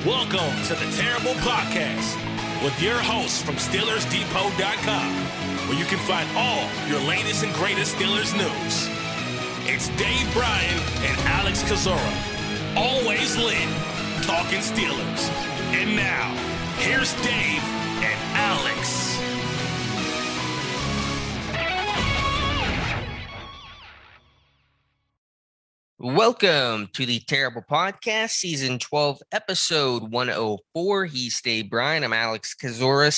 Welcome to the Terrible Podcast with your hosts from SteelersDepot.com, where you can find all your latest and greatest Steelers news. It's Dave Bryan and Alex Kozora, always lit, talking Steelers. And now, here's Dave and Alex. Welcome to the Terrible Podcast, Season 12, Episode 104. He's Dave Bryan. I'm Alex Kozora,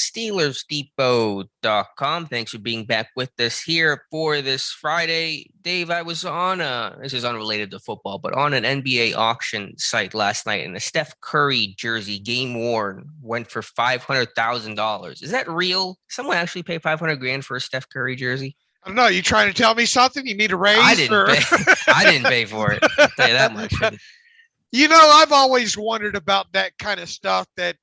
SteelersDepot.com. Thanks for being back with us here for this Friday. Dave, I was on this is unrelated to football, but on an NBA auction site last night, and a Steph Curry jersey, game worn, went for $500,000. Is that real? Someone actually paid $500,000 for a Steph Curry jersey? I don't know. You trying to tell me something? You need a raise? I didn't pay for it. I'll tell you that much. You know, I've always wondered about that kind of stuff. I've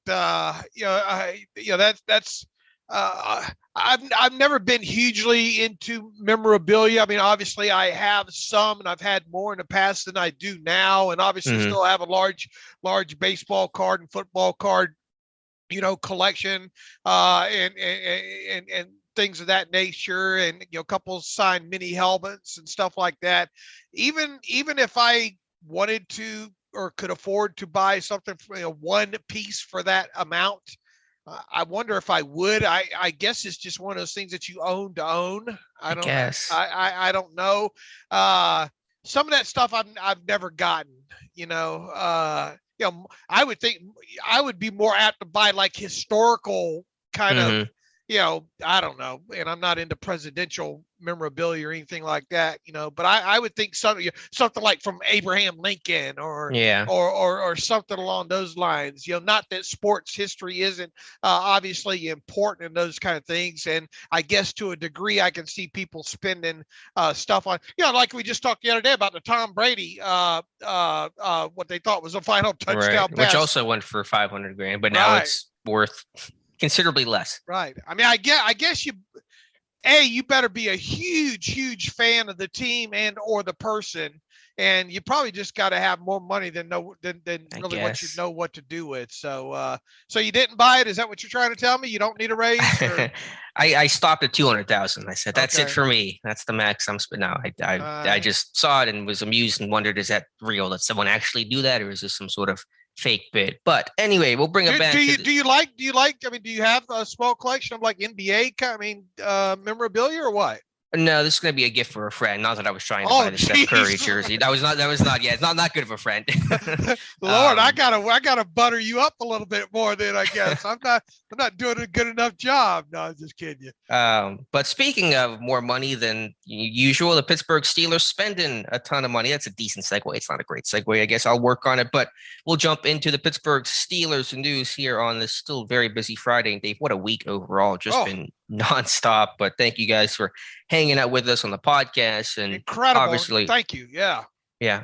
never been hugely into memorabilia. I mean, obviously, I have some, and I've had more in the past than I do now, and obviously, still have a large baseball card and football card, collection, and things of that nature, and a couple signed mini helmets and stuff like that. Even if I wanted to or could afford to buy something for one piece for that amount, I wonder if I would. I guess it's just one of those things that you own to own. I guess. I don't know. Some of that stuff I've never gotten. I would think I would be more apt to buy like historical kind of. I don't know, and I'm not into presidential memorabilia or anything like that, but I would think something like from Abraham Lincoln or something along those lines, not that sports history isn't obviously important in those kind of things. And I guess to a degree, I can see people spending stuff on, like we just talked the other day about the Tom Brady, what they thought was a final touchdown pass. Which also went for $500,000, but now it's worth considerably less. Right. I mean, I guess you better be a huge fan of the team and or the person, and you probably just got to have more money than really what you know what to do with. So you didn't buy it. Is that what you're trying to tell me? You don't need a raise? I stopped at 200,000. I said, that's it for me. That's the max I'm spending now. I just saw it and was amused and wondered, is that real? Did someone actually do that? Or is this some sort of fake bid? But anyway, we'll bring it back. Do you like, I mean, do you have a small collection of like NBA, memorabilia or what? No, this is going to be a gift for a friend. Not that I was trying to buy the Steph Curry jersey. That was not. Yeah, it's not good of a friend. Lord, I gotta butter you up a little bit more then, I guess. I'm not doing a good enough job. No, I'm just kidding you. But speaking of more money than usual, the Pittsburgh Steelers spending a ton of money. That's a decent segue. It's not a great segue, I guess. I'll work on it, but we'll jump into the Pittsburgh Steelers news here on this still very busy Friday. And Dave, what a week overall. Just been nonstop. But thank you guys for hanging out with us on the podcast. And incredible. Obviously, thank you. Yeah,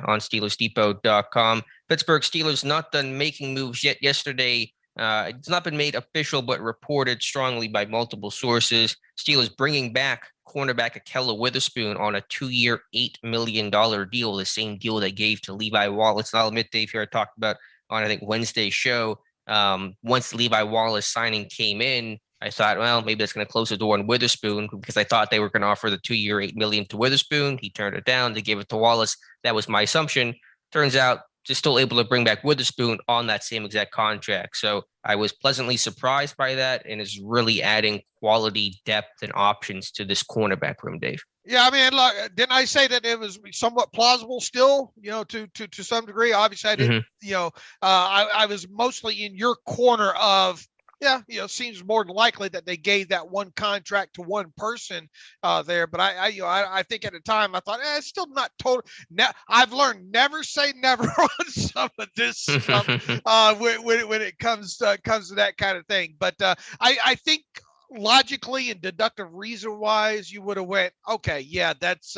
on SteelersDepot.com. Pittsburgh Steelers not done making moves yet. Yesterday, it's not been made official, but reported strongly by multiple sources. Steelers bringing back cornerback Ahkello Witherspoon on a 2-year, $8 million deal, the same deal they gave to Levi Wallace. And I'll admit, Dave, here I talked about on, I think, Wednesday's show. Once the Levi Wallace signing came in, I thought, well, maybe that's going to close the door on Witherspoon, because I thought they were going to offer the 2-year, $8 million to Witherspoon. He turned it down. They gave it to Wallace. That was my assumption. Turns out, just still able to bring back Witherspoon on that same exact contract. So I was pleasantly surprised by that, and is really adding quality depth and options to this cornerback room, Dave. Yeah, I mean, look, didn't I say that it was somewhat plausible still, to some degree? Obviously, I didn't, I was mostly in your corner of, seems more than likely that they gave that one contract to one person there. But I think at the time I thought, it's still not total. Now I've learned never say never on some of this stuff when it comes to that kind of thing. But I think logically and deductive reason wise, you would have went, okay, yeah, that's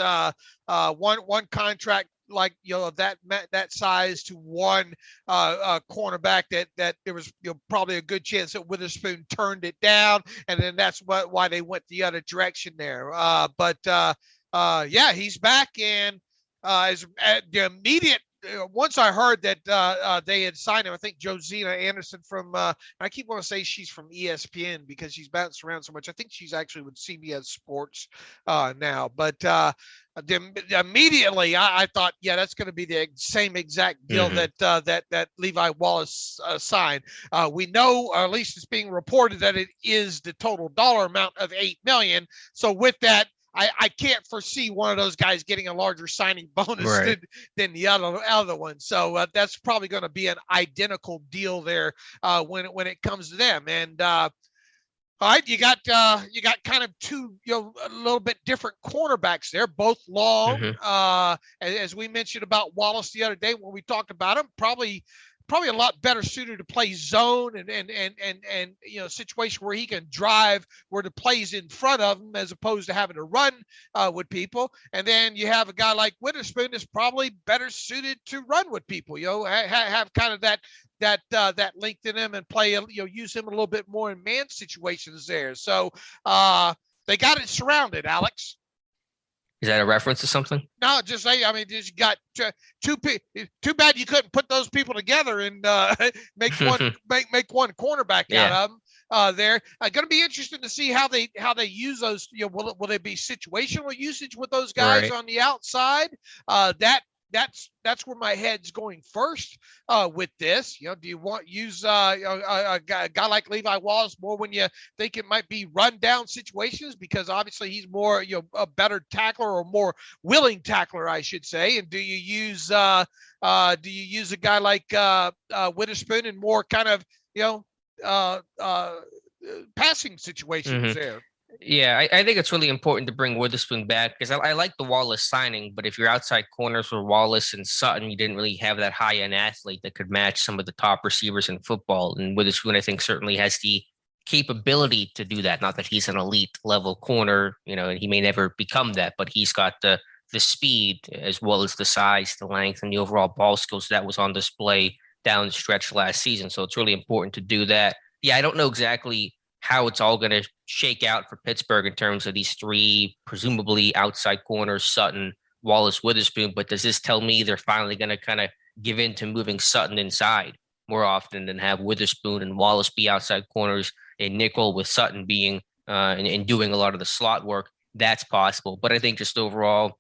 one contract like that size to one cornerback that there was probably a good chance that Witherspoon turned it down, and then that's why they went the other direction there. But he's back, and the immediate once I heard that they had signed him, I think Josina Anderson from, I keep wanting to say she's from ESPN because she's bounced around so much. I think she's actually with CBS Sports now. But immediately I thought, yeah, that's going to be the same exact deal that Levi Wallace signed. We know, or at least it's being reported, that it is the total dollar amount of $8 million. So with that, I can't foresee one of those guys getting a larger signing bonus than the other one. So that's probably going to be an identical deal there when it comes to them. And all right, you got kind of two, a little bit different cornerbacks there, both long. As we mentioned about Wallace the other day when we talked about him, probably a lot better suited to play zone and situation where he can drive where the play's in front of him as opposed to having to run with people. And then you have a guy like Witherspoon that's probably better suited to run with people, have kind of that length in him and play, use him a little bit more in man situations there. So they got it surrounded, Alex. Is that a reference to something? No, just say, just got two. Too bad you couldn't put those people together and make one make one cornerback out of them. There, going to be interesting to see how they use those. Will they be situational usage with those guys on the outside? That's where my head's going first with this. Do you want use a guy like Levi Wallace more when you think it might be run down situations because obviously he's more a better tackler or more willing tackler, I should say. And do you use a guy like Witherspoon in more kind of passing situations there? Yeah, I think it's really important to bring Witherspoon back because I like the Wallace signing, but if you're outside corners for Wallace and Sutton, you didn't really have that high-end athlete that could match some of the top receivers in football. And Witherspoon, I think, certainly has the capability to do that. Not that he's an elite level corner, and he may never become that, but he's got the speed as well as the size, the length, and the overall ball skills that was on display down the stretch last season. So it's really important to do that. Yeah, I don't know exactly how it's all going to shake out for Pittsburgh in terms of these three presumably outside corners, Sutton, Wallace, Witherspoon. But does this tell me they're finally going to kind of give in to moving Sutton inside more often than have Witherspoon and Wallace be outside corners and nickel with Sutton being and doing a lot of the slot work? That's possible. But I think just overall,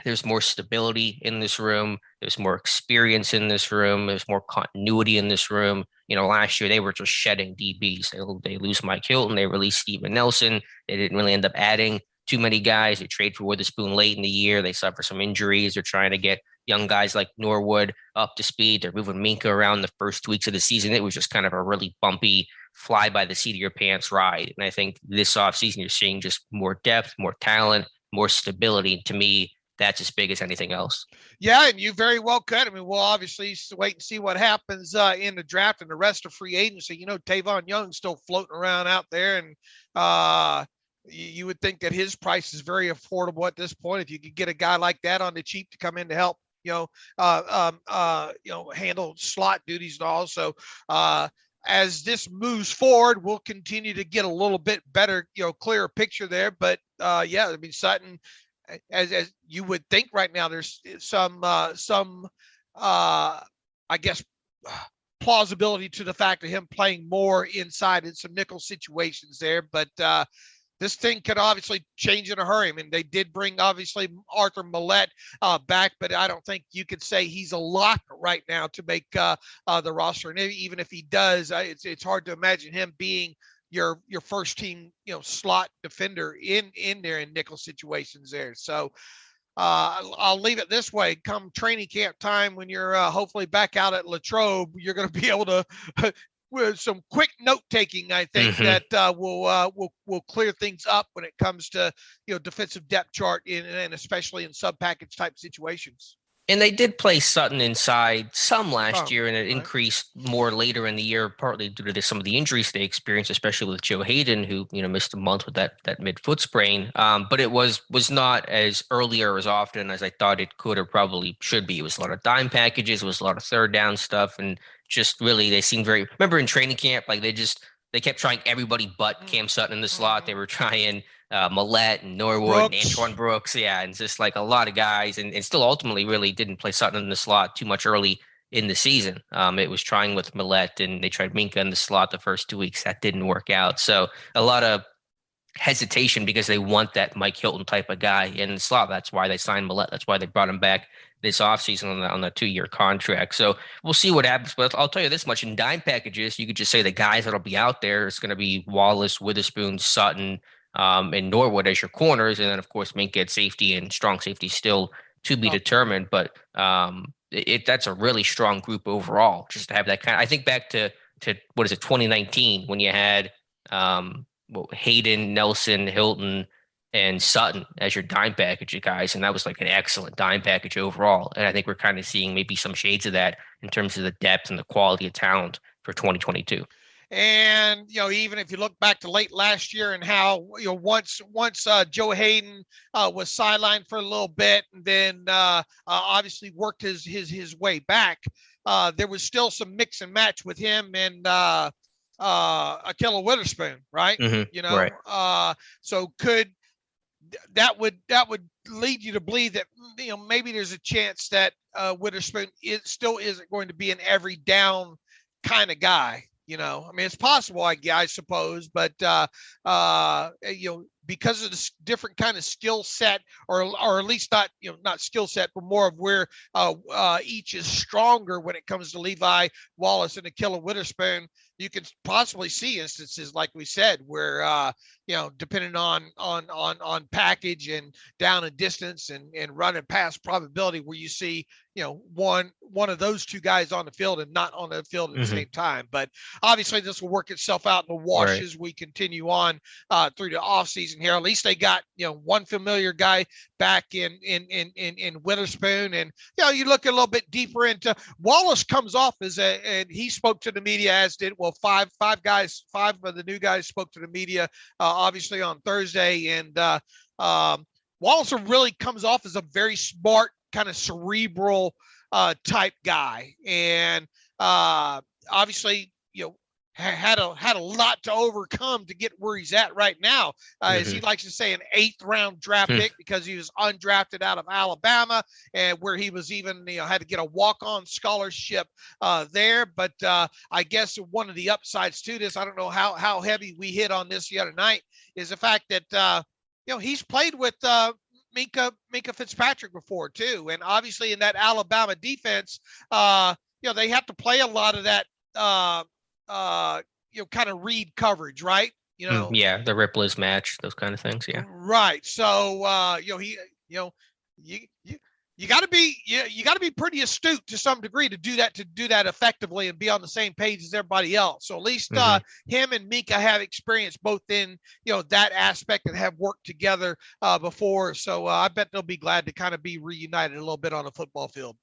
there's more stability in this room. There's more experience in this room. There's more continuity in this room. Last year they were just shedding DBs. They lose Mike Hilton. They release Steven Nelson. They didn't really end up adding too many guys. They trade for Witherspoon late in the year. They suffer some injuries. They're trying to get young guys like Norwood up to speed. They're moving Minka around the first 2 weeks of the season. It was just kind of a really bumpy, fly by the seat of your pants ride. And I think this offseason you're seeing just more depth, more talent, more stability. To me, that's as big as anything else. Yeah, and you very well could. We'll obviously wait and see what happens in the draft and the rest of free agency. Tavon Young's still floating around out there, and you would think that his price is very affordable at this point. If you could get a guy like that on the cheap to come in to help, handle slot duties and all. So as this moves forward, we'll continue to get a little bit better, clearer picture there. But Sutton, as you would think right now, there's some I guess plausibility to the fact of him playing more inside in some nickel situations there. But this thing could obviously change in a hurry. They did bring obviously Arthur Millette back, but I don't think you could say he's a lock right now to make the roster. And even if he does, it's hard to imagine him being your first team, slot defender in there in nickel situations there. So I'll leave it this way. Come training camp time, when you're hopefully back out at Latrobe, you're going to be able to with some quick note taking, I think that will clear things up when it comes to defensive depth chart and especially in sub package type situations. And they did play Sutton inside some last year, and it increased more later in the year, partly due to some of the injuries they experienced, especially with Joe Hayden, who missed a month with that mid-foot sprain. But it was not as early or as often as I thought it could or probably should be. It was a lot of dime packages, it was a lot of third down stuff, and just really they seemed very. Remember in training camp, like they they kept trying everybody but Cam Sutton in the slot. They were trying Millette and Norwood and Antoine Brooks. Yeah, and just like a lot of guys, and still ultimately really didn't play Sutton in the slot too much early in the season. It was trying with Millette, and they tried Minka in the slot the first 2 weeks. That didn't work out. So a lot of hesitation because they want that Mike Hilton type of guy in the slot. That's why they signed Millette. That's why they brought him back this offseason on the 2-year contract. So we'll see what happens. But I'll tell you this much, in dime packages, you could just say the guys that'll be out there is going to be Wallace, Witherspoon, Sutton, and Norwood as your corners. And then, of course, Minka at safety and strong safety still to be determined. But that's a really strong group overall, just to have that kind of, I think back to 2019 when you had Hayden, Nelson, Hilton, and Sutton as your dime package guys. And that was like an excellent dime package overall. And I think we're kind of seeing maybe some shades of that in terms of the depth and the quality of talent for 2022. And, even if you look back to late last year and how, once Joe Hayden was sidelined for a little bit and then obviously worked his way back, there was still some mix and match with him and Ahkello Witherspoon, right? Mm-hmm. Right. So that would lead you to believe that, maybe there's a chance that Witherspoon still isn't going to be an every down kind of guy. It's possible, I suppose, but because of the different kind of skill set, or at least not skill set, but more of where each is stronger when it comes to Levi Wallace and Ahkello Witherspoon, you could possibly see instances like we said where depending on package and down and distance and run and pass probability, where you see one of those two guys on the field and not on the field at the same time. But obviously this will work itself out in the wash as we continue on through the offseason here. At least they got one familiar guy back in Witherspoon, and you look a little bit deeper into Wallace. Comes off and he spoke to the media, as did five of the new guys spoke to the media obviously on Thursday, and Wallace really comes off as a very smart, kind of cerebral type guy, and obviously had a lot to overcome to get where he's at right now. As he likes to say, an 8th round draft pick, because he was undrafted out of Alabama, and where he was even had to get a walk-on scholarship there. But I guess one of the upsides to this, I don't know how heavy we hit on this the other night, is the fact that he's played with Minka Fitzpatrick before too, and obviously in that Alabama defense, they have to play a lot of that kind of read coverage, right? The Ripley's match, those kind of things. Yeah. Right. So you got to be pretty astute to some degree to do that effectively and be on the same page as everybody else. So at least him and Minka have experience both in that aspect and have worked together before. So I bet they'll be glad to kind of be reunited a little bit on a football field.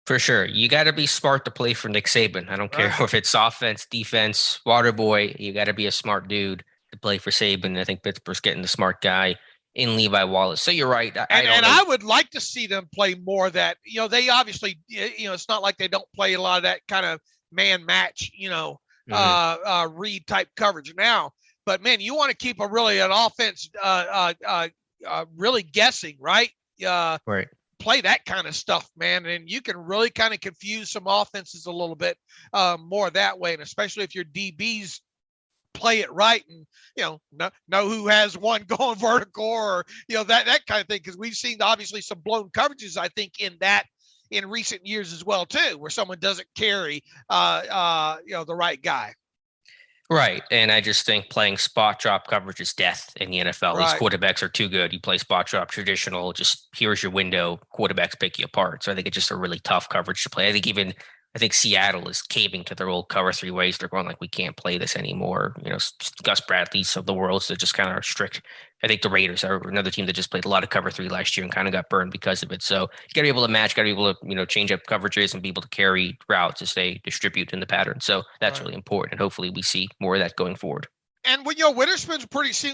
For sure. You got to be smart to play for Nick Saban. I don't care if it's offense, defense, water boy. You got to be a smart dude to play for Saban. I think Pittsburgh's getting the smart guy in Levi Wallace. So you're right. I would like to see them play more of that. They obviously, it's not like they don't play a lot of that kind of man match, read type coverage now. But man, you want to keep an offense really guessing, right? Right. Play that kind of stuff, man, and you can really kind of confuse some offenses a little bit more that way, and especially if your DBs play it right and know who has one going vertical, or that kind of thing, because we've seen obviously some blown coverages, I think, in recent years as well too, where someone doesn't carry the right guy. Right. And I just think playing spot drop coverage is death in the NFL. Right. These quarterbacks are too good. You play spot drop traditional, just here's your window, quarterbacks pick you apart. So I think it's just a really tough coverage to play. I think Seattle is caving to their old cover 3 ways. They're going like, we can't play this anymore. Gus Bradley's of the world, so they're just kind of strict. I think the Raiders are another team that just played a lot of cover 3 last year and kind of got burned because of it. So you got to be able to match, got to be able to, change up coverages and be able to carry routes as they distribute in the pattern. So that's really important. And hopefully we see more of that going forward. And Witherspoon's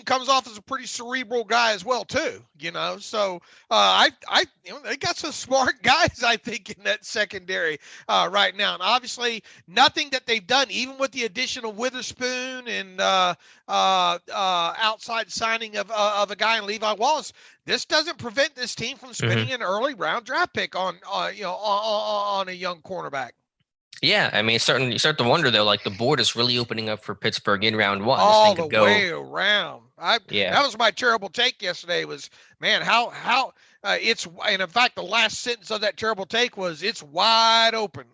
comes off as a pretty cerebral guy as well too. So they got some smart guys, I think, in that secondary right now. And obviously, nothing that they've done, even with the addition of Witherspoon and outside signing of a guy in Levi Wallace, this doesn't prevent this team from spending an early round draft pick on a young cornerback. Yeah, I mean, you start to wonder though, like the board is really opening up for Pittsburgh in round one. All the way around. Yeah, that was my terrible take yesterday. Was, man, how it's, and in fact, the last sentence of that terrible take was, it's wide open.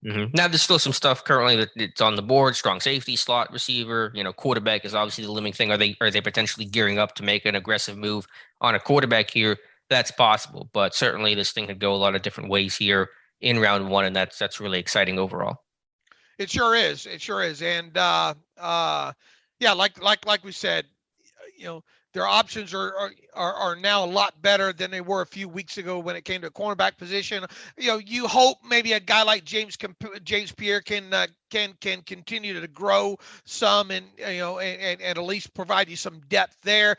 Now there's still some stuff currently that it's on the board. Strong safety, slot receiver, quarterback is obviously the limiting thing. Are they potentially gearing up to make an aggressive move on a quarterback here? That's possible, but certainly this thing could go a lot of different ways here in round one, and that's really exciting overall. It sure is. And yeah, like we said, their options are now a lot better than they were a few weeks ago when it came to cornerback position. You hope maybe a guy like James Pierre can continue to grow some, and at least provide you some depth there.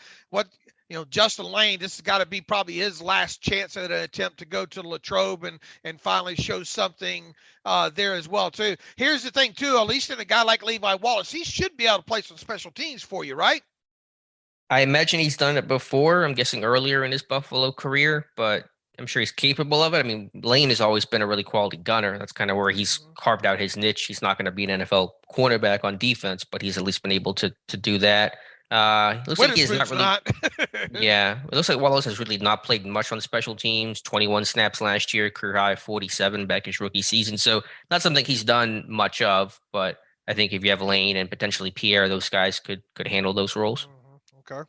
Justin Lane, this has got to be probably his last chance at an attempt to go to Latrobe and finally show something there as well too. Here's the thing too, at least in a guy like Levi Wallace, he should be able to play some special teams for you, right? I imagine he's done it before. I'm guessing earlier in his Buffalo career, but I'm sure he's capable of it. I mean, Lane has always been a really quality gunner. That's kind of where he's carved out his niche. He's not going to be an NFL cornerback on defense, but he's at least been able to do that. Looks like he's not really. Yeah, it looks like Wallace has really not played much on special teams. 21 snaps last year, career high 47 back his rookie season. So not something he's done much of. But I think if you have Lane and potentially Pierre, those guys could handle those roles. Okay.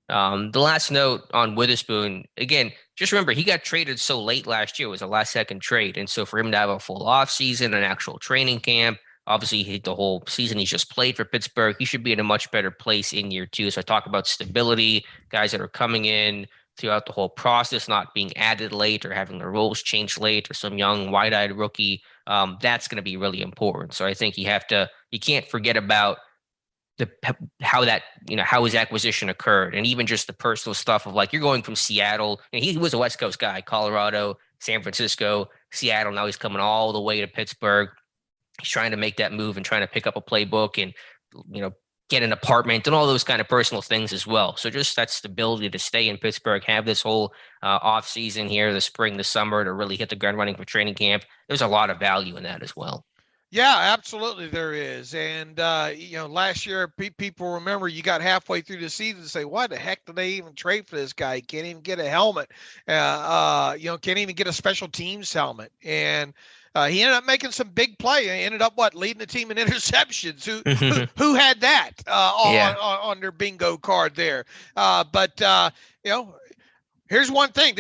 The last note on Witherspoon, again, just remember he got traded so late last year. It was a last second trade, and so for him to have a full off season, an actual training camp. Obviously, the whole season he's just played for Pittsburgh. He should be in a much better place in year two. So I talk about stability, guys that are coming in throughout the whole process, not being added late or having their roles changed late, or some young wide-eyed rookie. That's going to be really important. So I think you can't forget about how his acquisition occurred, and even just the personal stuff of like, you're going from Seattle, and he was a West Coast guy, Colorado, San Francisco, Seattle. Now he's coming all the way to Pittsburgh. He's trying to make that move and trying to pick up a playbook and, get an apartment and all those kind of personal things as well. So just that stability to stay in Pittsburgh, have this whole off season here, the spring, the summer, to really hit the ground running for training camp. There's a lot of value in that as well. Yeah, absolutely there is. And, last year, people remember you got halfway through the season and say, why the heck did they even trade for this guy? He can't even get a helmet. Can't even get a special teams helmet. And he ended up making some big play. He ended up leading the team in interceptions. Who had that on their bingo card there? Here's one thing: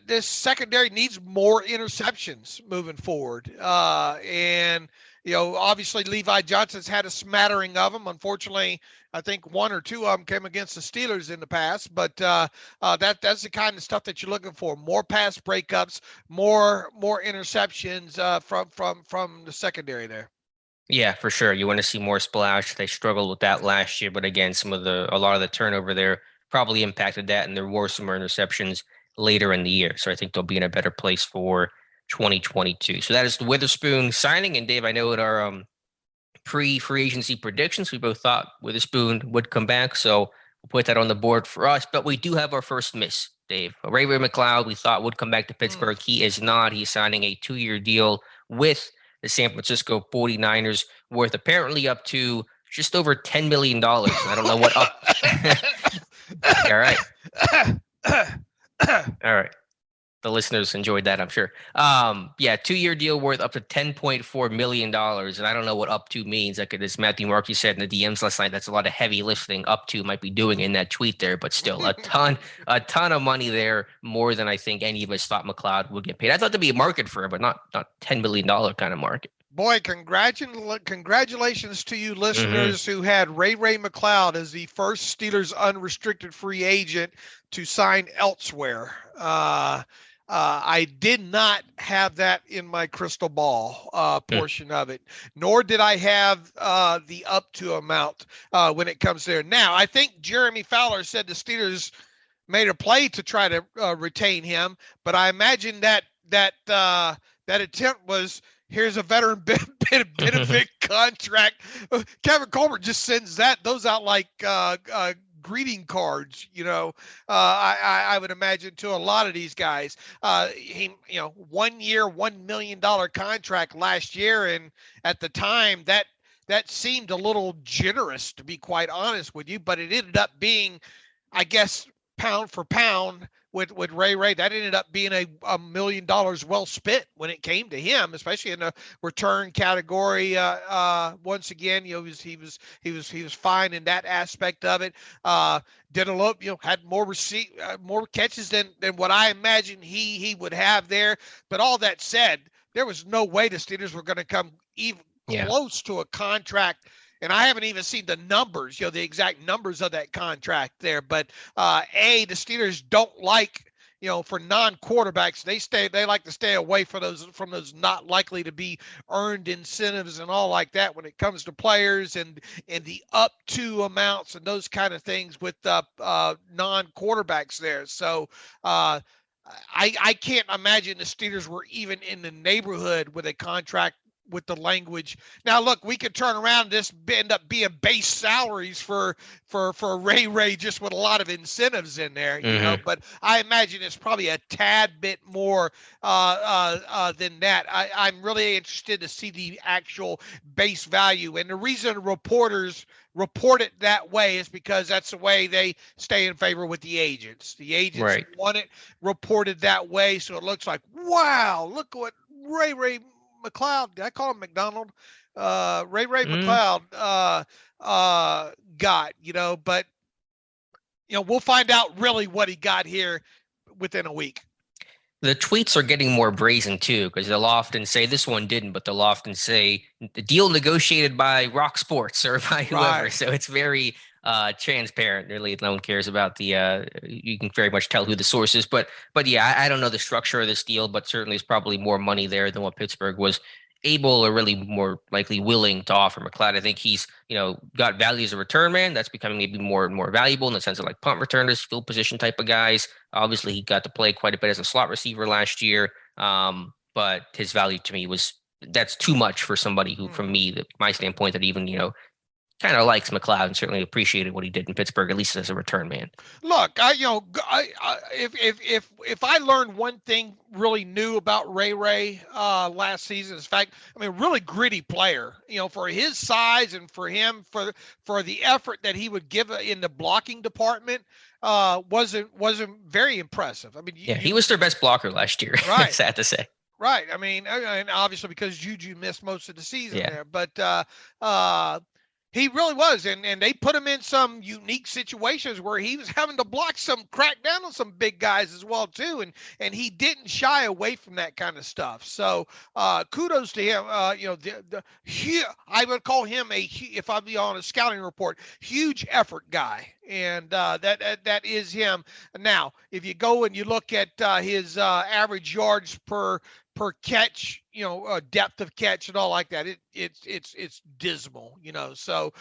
this secondary needs more interceptions moving forward. Obviously Levi Johnson's had a smattering of them. Unfortunately, I think one or two of them came against the Steelers in the past. But that's the kind of stuff that you're looking for: more pass breakups, more interceptions from the secondary there. Yeah, for sure. You want to see more splash. They struggled with that last year, but again, a lot of the turnover there probably impacted that, and there were some more interceptions later in the year. So I think they'll be in a better place for 2022. So that is the Witherspoon signing. And Dave, I know at our pre-free agency predictions, we both thought Witherspoon would come back. So we'll put that on the board for us. But we do have our first miss, Dave. Ray-Ray McCloud, we thought would come back to Pittsburgh. He is not. He's signing a 2-year deal with the San Francisco 49ers, worth apparently up to just over $10 million. I don't know what up. All right. All right. The listeners enjoyed that, I'm sure. 2-year deal worth up to $10.4 million. And I don't know what up to means. Like as Matthew Markey said in the DMs last night, that's a lot of heavy lifting up to might be doing in that tweet there, but still a ton of money there, more than I think any of us thought McCloud would get paid. I thought there'd be a market for it, but not $10 million kind of market. Boy, congratulations to you listeners who had Ray-Ray McCloud as the first Steelers unrestricted free agent to sign elsewhere. I did not have that in my crystal ball portion of it, nor did I have the up to amount when it comes there. Now, I think Jeremy Fowler said the Steelers made a play to try to retain him, but I imagine that attempt was, here's a veteran benefit contract. Kevin Colbert just sends those out like greeting cards, I would imagine, to a lot of these guys. He, 1 year, $1 million contract last year. And at the time that seemed a little generous, to be quite honest with you, but it ended up being, I guess, pound for pound with Ray-Ray, that ended up being a $1 million well spent when it came to him, especially in the return category. Once again, he was fine in that aspect of it. Did a little, had more more catches than what I imagined he would have there. But all that said, there was no way the Steelers were going to come even close to a contract. And I haven't even seen the numbers, the exact numbers of that contract there. But the Steelers don't like, for non-quarterbacks, they like to stay away from those not likely to be earned incentives and all like that when it comes to players and the up to amounts and those kind of things with non-quarterbacks there. So I can't imagine the Steelers were even in the neighborhood with a contract with the language. Now, look, we could turn around and this end up being base salaries for Ray-Ray, just with a lot of incentives in there, but I imagine it's probably a tad bit more than that. I'm really interested to see the actual base value. And the reason reporters report it that way is because that's the way they stay in favor with the agents. The agents want it reported that way. So it looks like, wow, look what Ray-Ray McCloud, did I call him McDonald? Ray-Ray McCloud got, but we'll find out really what he got here within a week. The tweets are getting more brazen too, because they'll often say, this one didn't, but they'll often say the deal negotiated by Rock Sports or by whoever. Right. So it's very transparent. Really, no one cares about you can very much tell who the source is. But yeah, I don't know the structure of this deal, but certainly there's probably more money there than what Pittsburgh was able or really more likely willing to offer McCloud. I think he's, got value as a return man. That's becoming maybe more and more valuable in the sense of like punt returners, field position type of guys. Obviously, he got to play quite a bit as a slot receiver last year. But his value to me that's too much for somebody who, from my standpoint, that even, kind of likes McCloud and certainly appreciated what he did in Pittsburgh, at least as a return man. Look, if I learned one thing really new about Ray-Ray last season, is fact, really gritty player, for his size and for him, for the effort that he would give in the blocking department, wasn't very impressive. He was their best blocker last year. Right. Sad to say. Right. And obviously because JuJu missed most of the season there, but he really was, and they put him in some unique situations where he was having to crack down on some big guys as well too, and he didn't shy away from that kind of stuff. So kudos to him. I would call him if I'd be on a scouting report, huge effort guy, and that is him. Now, if you go and you look at his average yards per catch, depth of catch and all like that, it's dismal, So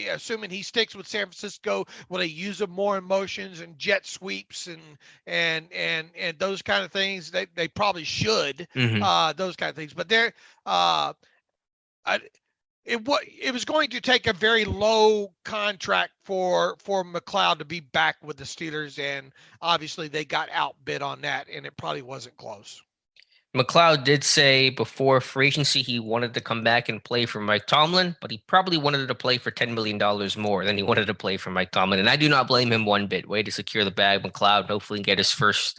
assuming he sticks with San Francisco, will they use him more in motions and jet sweeps and those kind of things? They probably should, those kind of things. But it was going to take a very low contract for McCloud to be back with the Steelers, and obviously they got outbid on that, and it probably wasn't close. McCloud did say before free agency he wanted to come back and play for Mike Tomlin, but he probably wanted to play for $10 million more than he wanted to play for Mike Tomlin, and I do not blame him one bit. Way to secure the bag, McCloud, hopefully get his first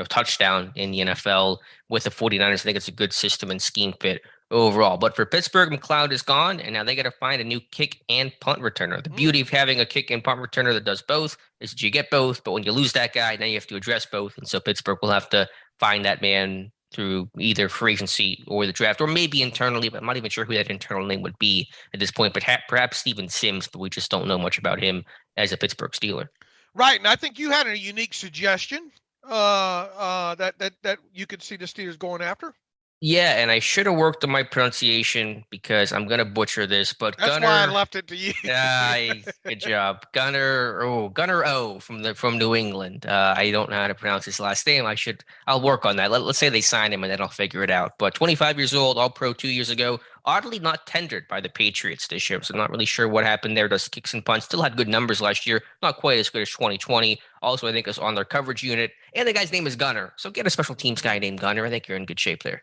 touchdown in the NFL with the 49ers. I think it's a good system and scheme fit overall. But for Pittsburgh, McCloud is gone, and now they got to find a new kick and punt returner. The beauty of having a kick and punt returner that does both is that you get both, but when you lose that guy, now you have to address both, and so Pittsburgh will have to find that man through either free agency or the draft, or maybe internally, but I'm not even sure who that internal name would be at this point, but perhaps Steven Sims, but we just don't know much about him as a Pittsburgh Steeler. Right, and I think you had a unique suggestion. that you could see the Steelers going after? Yeah, and I should have worked on my pronunciation because I'm gonna butcher this, but That's why I Gunner. left it to you. Good job, Gunner O from New England. I don't know how to pronounce his last name. I'll work on that. Let's say they sign him and then I'll figure it out. But 25 years old, All Pro 2 years ago. Oddly, not tendered by the Patriots this year, so I'm not really sure what happened there. Does kicks and punts. Still had good numbers last year, not quite as good as 2020. Also, I think it's on their coverage unit, and the guy's name is Gunner. So get a special teams guy named Gunner. I think you're in good shape there.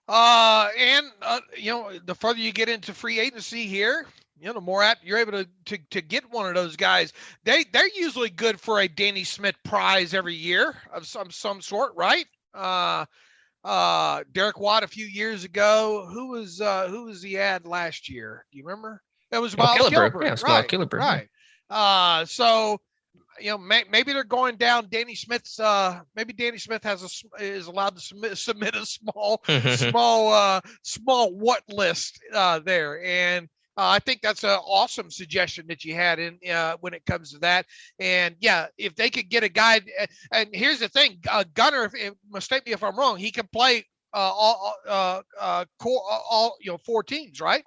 The further you get into free agency here, the more apt you're able to get one of those guys. They're usually good for a Danny Smith prize every year of some sort, right? Derek Watt a few years ago. Who was he ad last year? Do you remember? It was Myles Jack. Yeah, Myles Jack. Right. So maybe they're going down Danny Smith's. Maybe Danny Smith is allowed to submit a small what list there, and I think that's an awesome suggestion that you had in when it comes to that. And yeah, if they could get a guy, and here's the thing, Gunner, mistake me if I'm wrong, he can play all four teams, right?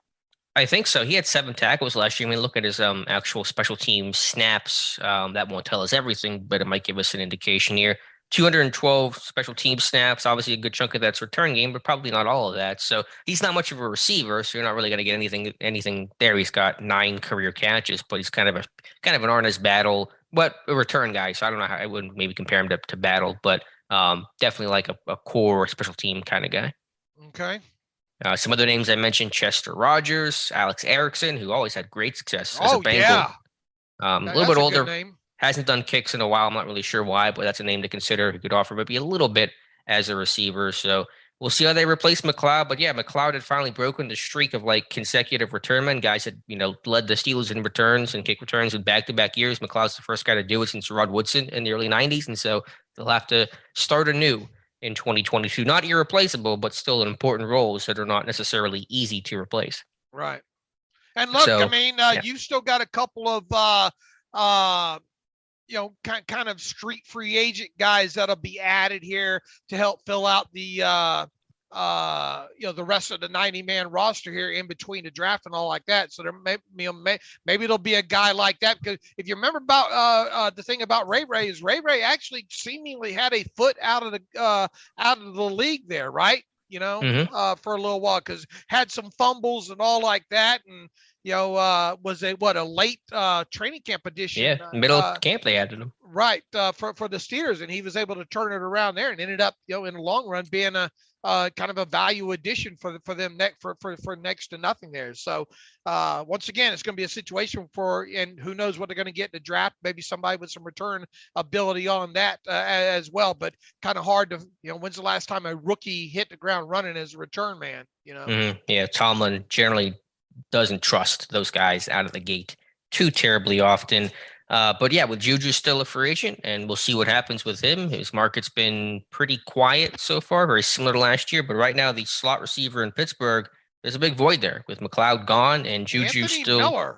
I think so. He had 7 tackles last year. I mean, look at his actual special team snaps. That won't tell us everything, but it might give us an indication here. 212 special team snaps. Obviously, a good chunk of that's return game, but probably not all of that. So he's not much of a receiver. So you're not really going to get anything there. He's got 9 career catches, but he's kind of an honest battle, but a return guy. So I don't know how I wouldn't maybe compare him to battle, but definitely like a core special team kind of guy. Okay. Some other names I mentioned: Chester Rogers, Alex Erickson, who always had great success as a Bengal. Yeah. A little bit older, hasn't done kicks in a while. I'm not really sure why, but that's a name to consider who could offer maybe a little bit as a receiver. So we'll see how they replace McCloud. But yeah, McCloud had finally broken the streak of like consecutive return men. Guys had, led the Steelers in returns and kick returns in back-to-back years. McCloud's the first guy to do it since Rod Woodson in the early 90s. And so they'll have to start anew in 2022. Not irreplaceable, but still in important roles that are not necessarily easy to replace. Right. And look, you've still got a couple of, kind of street free agent guys that'll be added here to help fill out the, the rest of the 90-man roster here in between the draft and all like that. So there maybe it'll be a guy like that, because if you remember about the thing about Ray-Ray is Ray-Ray actually seemingly had a foot out of the league there, right? For a little while, because had some fumbles and all like that, and was a late training camp addition? Yeah, middle camp they added him. Right, for the Steelers, and he was able to turn it around there, and ended up in the long run being a kind of a value addition for them for next to nothing there. So once again, it's going to be a situation and who knows what they're going to get in the draft. Maybe somebody with some return ability on that as well. But kind of hard to when's the last time a rookie hit the ground running as a return man? Yeah, Tomlin generally doesn't trust those guys out of the gate too terribly often. But yeah, with JuJu still a free agent, and we'll see what happens with him. His market's been pretty quiet so far, very similar to last year. But right now, the slot receiver in Pittsburgh, there's a big void there with McCloud gone and JuJu Anthony still. Miller.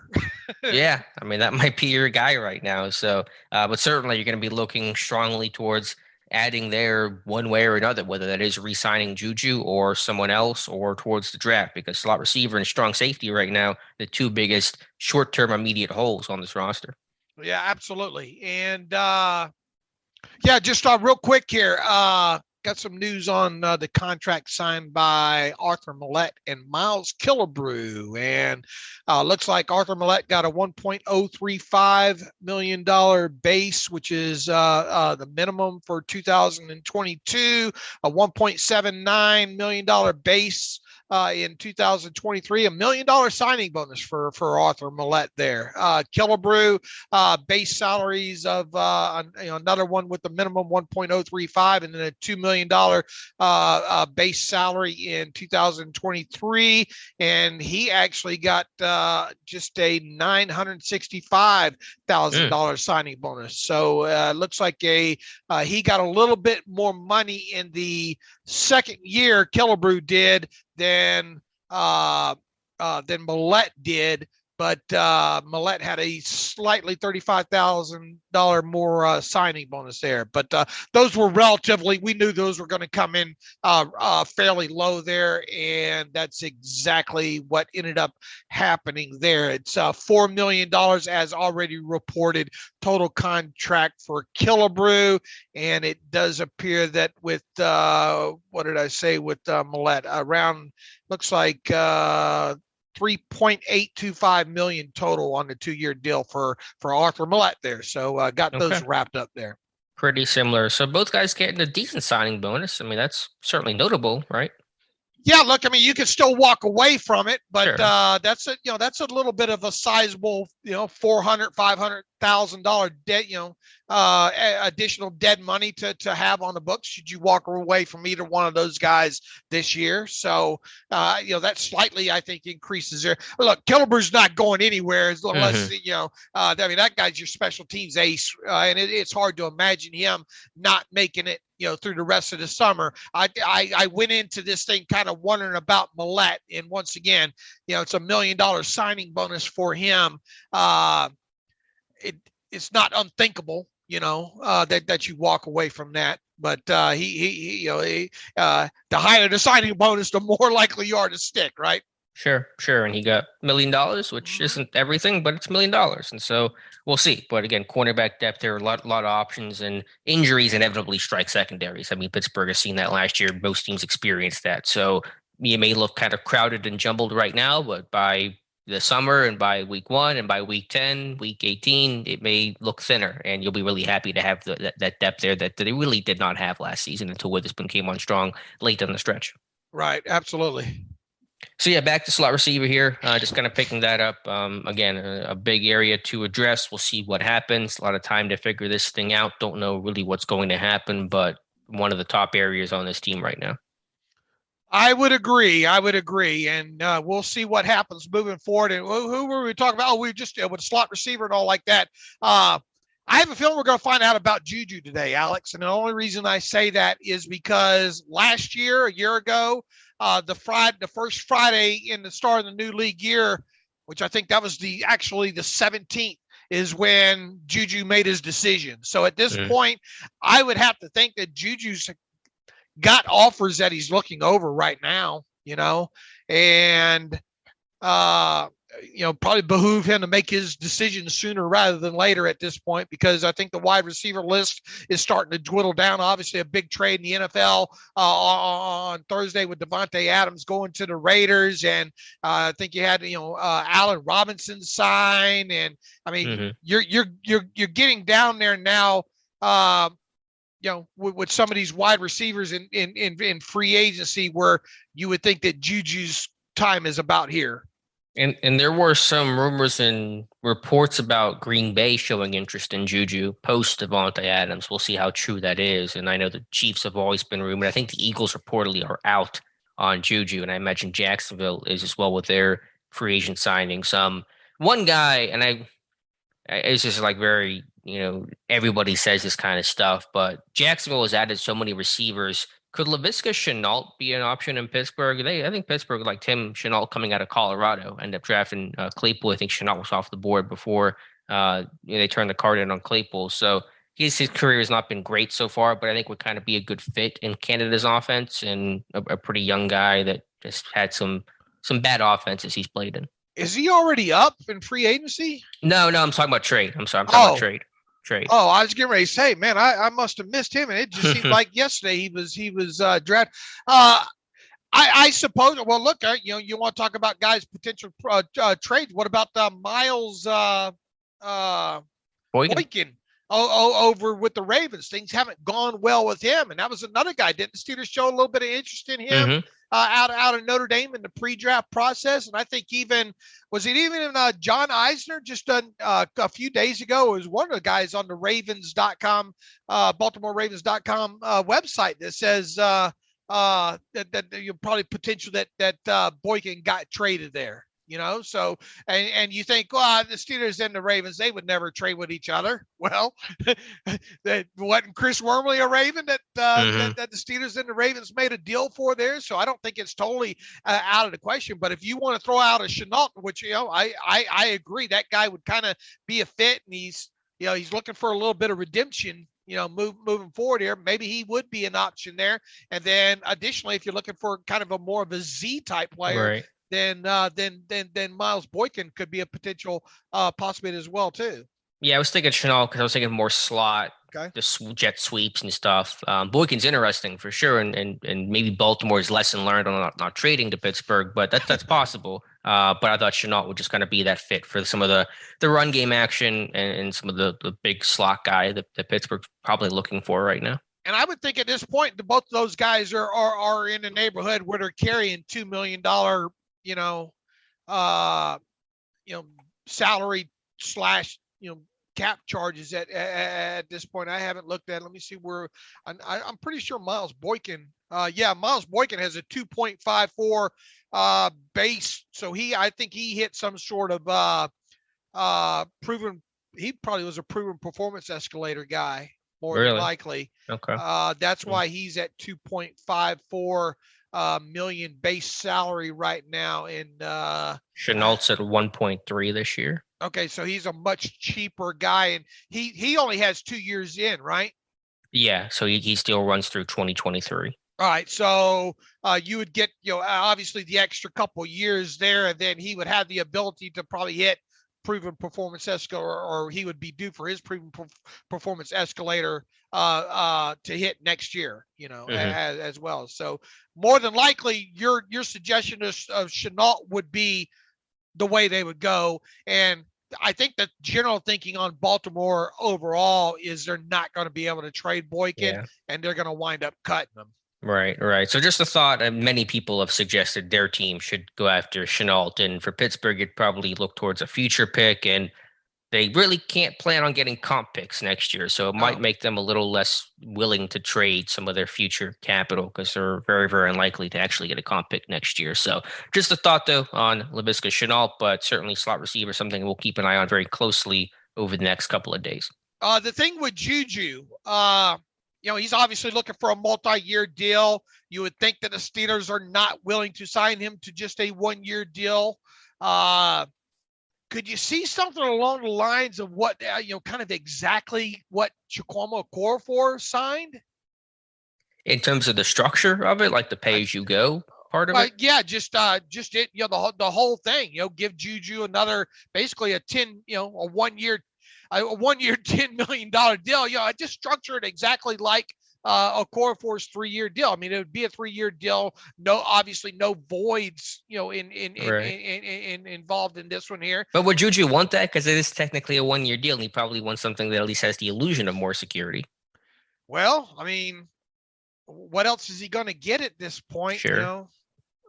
Yeah, that might be your guy right now. So, but certainly you're going to be looking strongly towards adding there one way or another, whether that is re-signing JuJu or someone else, or towards the draft, because slot receiver and strong safety right now, the 2 biggest short-term immediate holes on this roster. Yeah, absolutely. And just real quick here, got some news on the contract signed by Arthur Millette and Miles Killebrew. And looks like Arthur Millette got a $1.035 million base, which is the minimum for 2022, a $1.79 million base in 2023, $1 million signing bonus for Arthur Millette there. Killebrew, base salaries of another one with the minimum 1.035, and then a $2 million base salary in 2023, and he actually got just a $965,000 signing bonus. So looks like he got a little bit more money in the second year, Killebrew did, than Millette did but Millette had a slightly $35,000 more signing bonus there. But those were relatively, we knew those were going to come in fairly low there, and that's exactly what ended up happening there. It's $4 million as already reported total contract for Killebrew, and it does appear that with what did I say with Millette, around looks like 3.825 million total on the 2-year deal for Arthur Millette there. So got those wrapped up there. Pretty similar. So both guys getting a decent signing bonus. I mean, that's certainly notable, right? Yeah, look, I mean, you can still walk away from it, but Sure. that's a little bit of a sizable, $400,000-$500,000 debt, additional dead money to have on the books should you walk away from either one of those guys this year. So, that slightly, I think, increases there. Look, Killebrew's not going anywhere unless, I mean, that guy's your special teams ace, and it's hard to imagine him not making it, through the rest of the summer. I went into this thing kind of wondering about Millette, and once again, it's $1 million signing bonus for him. It's not unthinkable, that you walk away from that. But the higher the signing bonus, the more likely you are to stick, right? Sure. And he got $1 million, which isn't everything, but it's $1 million. And so we'll see. But again, cornerback depth, there are a lot of options, and injuries inevitably strike secondaries. I mean, Pittsburgh has seen that last year. Most teams experienced that. So you may look kind of crowded and jumbled right now, but by the summer and by week 1 and by week 10, week 18, it may look thinner, and you'll be really happy to have that depth there that they really did not have last season until Witherspoon came on strong late down the stretch. Right. Absolutely. So yeah, back to slot receiver here. Just kind of picking that up. Again, a big area to address. We'll see what happens. A lot of time to figure this thing out. Don't know really what's going to happen, but one of the top areas on this team right now. I would agree. And we'll see what happens moving forward. And who were we talking about? Oh, we just with a slot receiver and all like that. I have a feeling we're going to find out about JuJu today, Alex. And the only reason I say that is because last year, a year ago, the first Friday in the start of the new league year, which I think that was the 17th, is when JuJu made his decision. So at this point, I would have to think that JuJu's got offers that he's looking over right now, and probably behoove him to make his decision sooner rather than later at this point, because I think the wide receiver list is starting to dwindle down. Obviously, a big trade in the NFL on Thursday with Devontae Adams going to the Raiders, and I think you had Allen Robinson sign, and I mean you're getting down there now. With some of these wide receivers in free agency, where you would think that JuJu's time is about here. And there were some rumors and reports about Green Bay showing interest in JuJu post Devontae Adams. We'll see how true that is. And I know the Chiefs have always been rumored. I think the Eagles reportedly are out on JuJu, and I imagine Jacksonville is as well with their free agent signings. One guy, and it's just like very, everybody says this kind of stuff, but Jacksonville has added so many receivers. Could Laviska Shenault be an option in Pittsburgh? I think Pittsburgh liked him, Shenault, coming out of Colorado. Ended up drafting Claypool. I think Shenault was off the board before they turned the card in on Claypool. So his career has not been great so far, but I think would kind of be a good fit in Canada's offense, and a pretty young guy that just had some bad offenses he's played in. Is he already up in free agency? No, I'm talking about trade. I'm sorry, I'm talking about trade. Oh, I was getting ready to say, man, I must have missed him, and it just seemed like yesterday he was drafted. I suppose. Well, look, you want to talk about guys' potential trades? What about Myles Boykin over with the Ravens? Things haven't gone well with him, and that was another guy. Didn't the Steelers show a little bit of interest in him? Out of Notre Dame in the pre-draft process? And I think was it even John Eisner just a few days ago was one of the guys on the Ravens.com, BaltimoreRavens.com website that says that you're probably potential that Boykin got traded there. So, and you think, well, the Steelers and the Ravens, they would never trade with each other. Well, that wasn't Chris Wormley a Raven that the Steelers and the Ravens made a deal for there. So I don't think it's totally out of the question. But if you want to throw out a Shenault, which, I agree, that guy would kind of be a fit, and he's looking for a little bit of redemption, moving forward here. Maybe he would be an option there. And then additionally, if you're looking for kind of a more of a Z type player, Right. then Myles Boykin could be a potential possibility as well too. Yeah, I was thinking Chanel because I was thinking more slot, Okay. the jet sweeps and stuff. Boykin's interesting for sure, and maybe Baltimore's lesson learned on not trading to Pittsburgh, but that's possible. But I thought Chenault would just kind of be that fit for some of the run game action and some of the big slot guy that Pittsburgh's probably looking for right now. And I would think at this point, both of those guys are in the neighborhood where they're carrying $2 million, salary / cap charges at this point. I haven't looked at it. Let me see where I'm pretty sure Myles Boykin. Myles Boykin has a 2.54 base. So I think he hit some sort of proven. He probably was a proven performance escalator guy, more than likely. Okay. That's why he's at 2.54 million base salary right now. And Chenault's at 1.3 this year. Okay, so he's a much cheaper guy, and he only has 2 years in, right? Yeah, so he still runs through 2023. All right, so you would get obviously the extra couple years there, and then he would have the ability to probably hit proven performance escalator, or he would be due for his proven performance escalator to hit next year, as well. So more than likely, your suggestion of Shenault would be the way they would go. And I think the general thinking on Baltimore overall is they're not going to be able to trade Boykin, and they're going to wind up cutting them. Right. So just a thought, many people have suggested their team should go after Shenault, and for Pittsburgh, it'd probably look towards a future pick, and they really can't plan on getting comp picks next year. So it might make them a little less willing to trade some of their future capital because they're very, very unlikely to actually get a comp pick next year. So just a thought, though, on Laviska Shenault, but certainly slot receiver, something we'll keep an eye on very closely over the next couple of days. The thing with JuJu, he's obviously looking for a multi-year deal. You would think that the Steelers are not willing to sign him to just a one-year deal. Could you see something along the lines of what, kind of exactly what Chukwuma Okorafor signed? In terms of the structure of it, like the pay-as-you-go part of it? Yeah, just it, the whole thing, give JuJu another, basically a 1-year $10 million deal. I just structure it exactly like Okorafor's 3-year deal. I mean, it would be a 3-year deal. Obviously no voids, involved in this one here. But would JuJu want that? Because it is technically a 1-year deal, and he probably wants something that at least has the illusion of more security. Well, I mean, what else is he going to get at this point? Sure.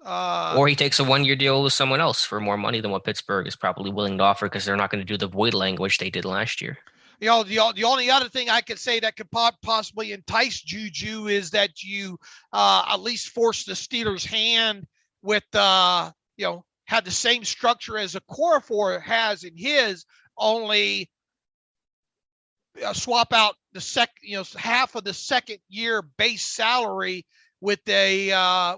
Or he takes a 1-year deal with someone else for more money than what Pittsburgh is probably willing to offer because they're not going to do the void language they did last year. The only other thing I could say that could possibly entice JuJu is that you at least force the Steelers' hand with, have the same structure as Okorafor has in his, only swap out the half of the second year base salary with a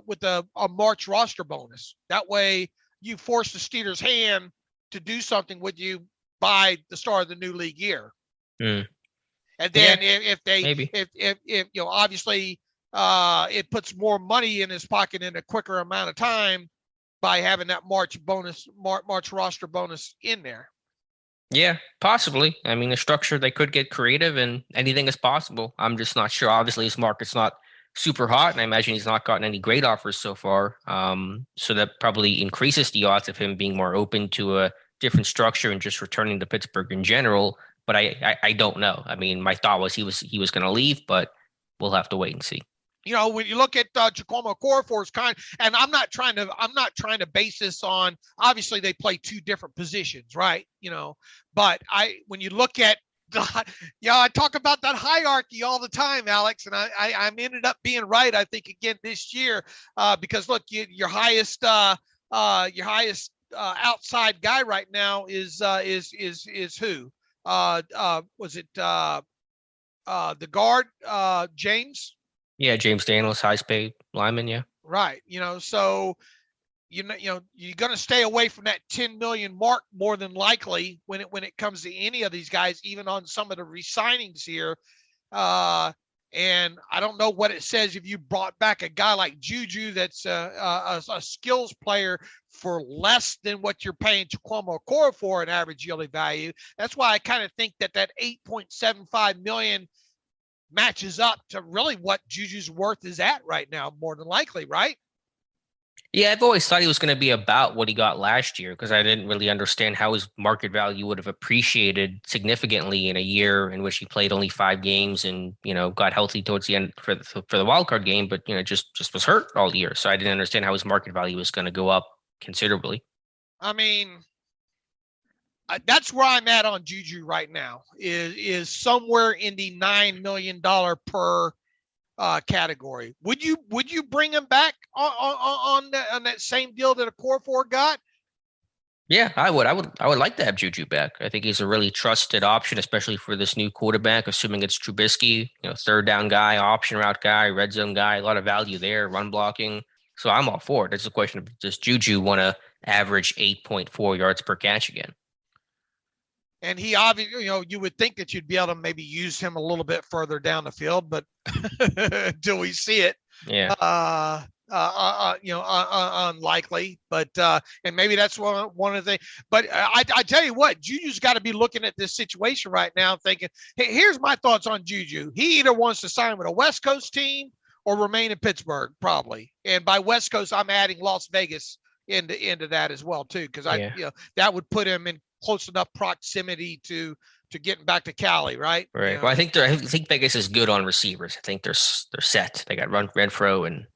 March roster bonus. That way you force the Steelers' hand to do something with you by the start of the new league year. And then if obviously it puts more money in his pocket in a quicker amount of time by having that March roster bonus in there. Yeah, possibly. I mean, the structure, they could get creative and anything is possible. I'm just not sure. Obviously, his market's not super hot, and I imagine he's not gotten any great offers so far. So that probably increases the odds of him being more open to a different structure and just returning to Pittsburgh in general. But I don't know. I mean, my thought was he was going to leave, but we'll have to wait and see. When you look at Chukwuma Okorafor's and I'm not trying to base this on, obviously they play two different positions, right? But when you look at I talk about that hierarchy all the time, Alex, and I ended up being right, I think, again this year, because look, your highest outside guy right now is who? Was it the guard, James? Yeah, James Daniels, high-paid lineman. Yeah. Right. So you're going to stay away from that 10 million mark more than likely when it comes to any of these guys, even on some of the re-signings here. And I don't know what it says if you brought back a guy like JuJu that's a skills player for less than what you're paying Chukwuma Okorafor for an average yearly value. That's why I kind of think that 8.75 million matches up to really what JuJu's worth is at right now, more than likely, right? Yeah, I've always thought he was going to be about what he got last year because I didn't really understand how his market value would have appreciated significantly in a year in which he played only 5 games and, got healthy towards the end for the wild card game, but, just was hurt all year. So I didn't understand how his market value was going to go up considerably. I mean, that's where I'm at on JuJu right now is somewhere in the $9 million per category. Would you bring him back on that same deal that Okorafor got? Yeah, I would like to have JuJu back. I think he's a really trusted option, especially for this new quarterback, assuming it's Trubisky, third down guy, option route guy, red zone guy, a lot of value there, run blocking. So I'm all for it. It's a question of, does JuJu want to average 8.4 yards per catch again? And he obviously, you would think that you'd be able to maybe use him a little bit further down the field, but until we see it, yeah, unlikely. But and maybe that's one of the things. But I tell you what, JuJu's got to be looking at this situation right now, thinking, hey, here's my thoughts on JuJu. He either wants to sign with a West Coast team or remain in Pittsburgh, probably. And by West Coast, I'm adding Las Vegas into that as well too, because that would put him in close enough proximity to getting back to Cali, right? Right. Well, I think Vegas is good on receivers. I think they're set. They got Renfro and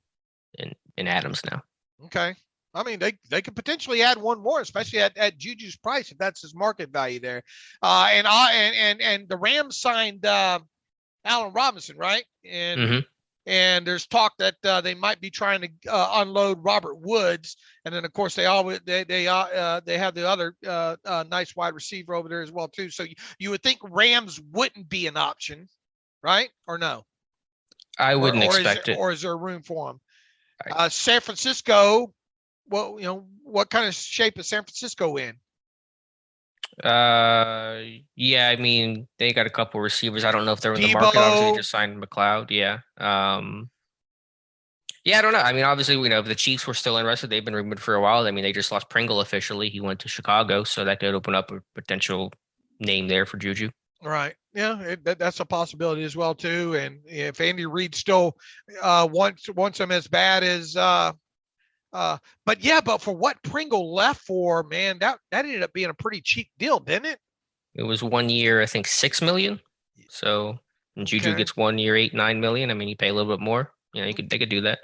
Adams now. Okay. I mean, they could potentially add one more, especially at JuJu's price if that's his market value there. And the Rams signed Allen Robinson, right? And and there's talk that they might be trying to unload Robert Woods, and then of course they have the other nice wide receiver over there as well too. So you would think Rams wouldn't be an option, right? Or no? I wouldn't expect it. Or is there room for them? San Francisco. Well, what kind of shape is San Francisco in? Yeah, I mean, they got a couple receivers. I don't know if they're in the market. Obviously, they just signed McCloud. Yeah. Yeah, I don't know. I mean, obviously, if the Chiefs were still interested, they've been rumored for a while. I mean, they just lost Pringle officially. He went to Chicago, so that could open up a potential name there for JuJu. Right. Yeah, that's a possibility as well too. And if Andy Reid still wants him as bad as but for what Pringle left for, man, that ended up being a pretty cheap deal, didn't it? It was 1 year, I think $6 million. So and JuJu gets 1 year, $8-9 million. I mean, you pay a little bit more. They could do that.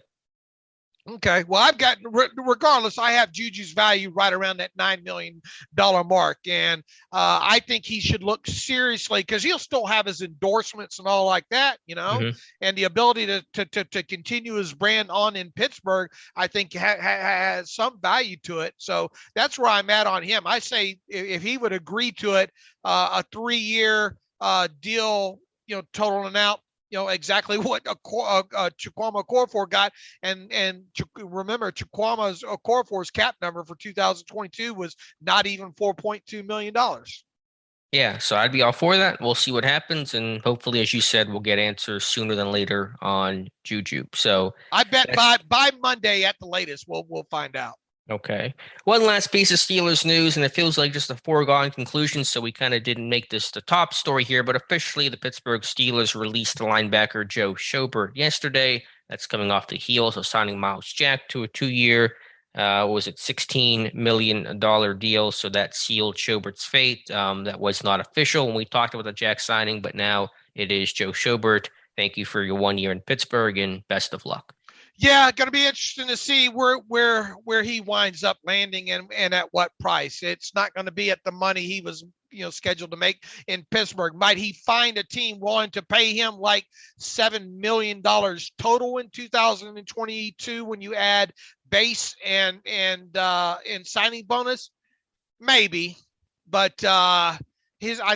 Okay. Well, I've got, regardless, I have JuJu's value right around that $9 million mark. And I think he should look seriously because he'll still have his endorsements and all like that, and the ability to continue his brand on in Pittsburgh, I think has some value to it. So that's where I'm at on him. I say if he would agree to it, a 3-year deal, totaling out, exactly what Chukwuma Okorafor got. And remember, Chukwuma Okorafor's cap number for 2022 was not even $4.2 million. Yeah, so I'd be all for that. We'll see what happens. And hopefully, as you said, we'll get answers sooner than later on JuJu. So I bet by Monday at the latest, we'll find out. Okay. One last piece of Steelers news, and it feels like just a foregone conclusion, so we kind of didn't make this the top story here, but officially the Pittsburgh Steelers released the linebacker Joe Schobert yesterday. That's coming off the heels of signing Myles Jack to a 2-year, $16 million deal, so that sealed Schobert's fate. That was not official when we talked about the Jack signing, but now it is Joe Schobert. Thank you for your 1 year in Pittsburgh, and best of luck. Yeah, going to be interesting to see where he winds up landing and at what price. It's not going to be at the money he was scheduled to make in Pittsburgh. Might he find a team willing to pay him like $7 million total in 2022 when you add base and signing bonus? Maybe, but I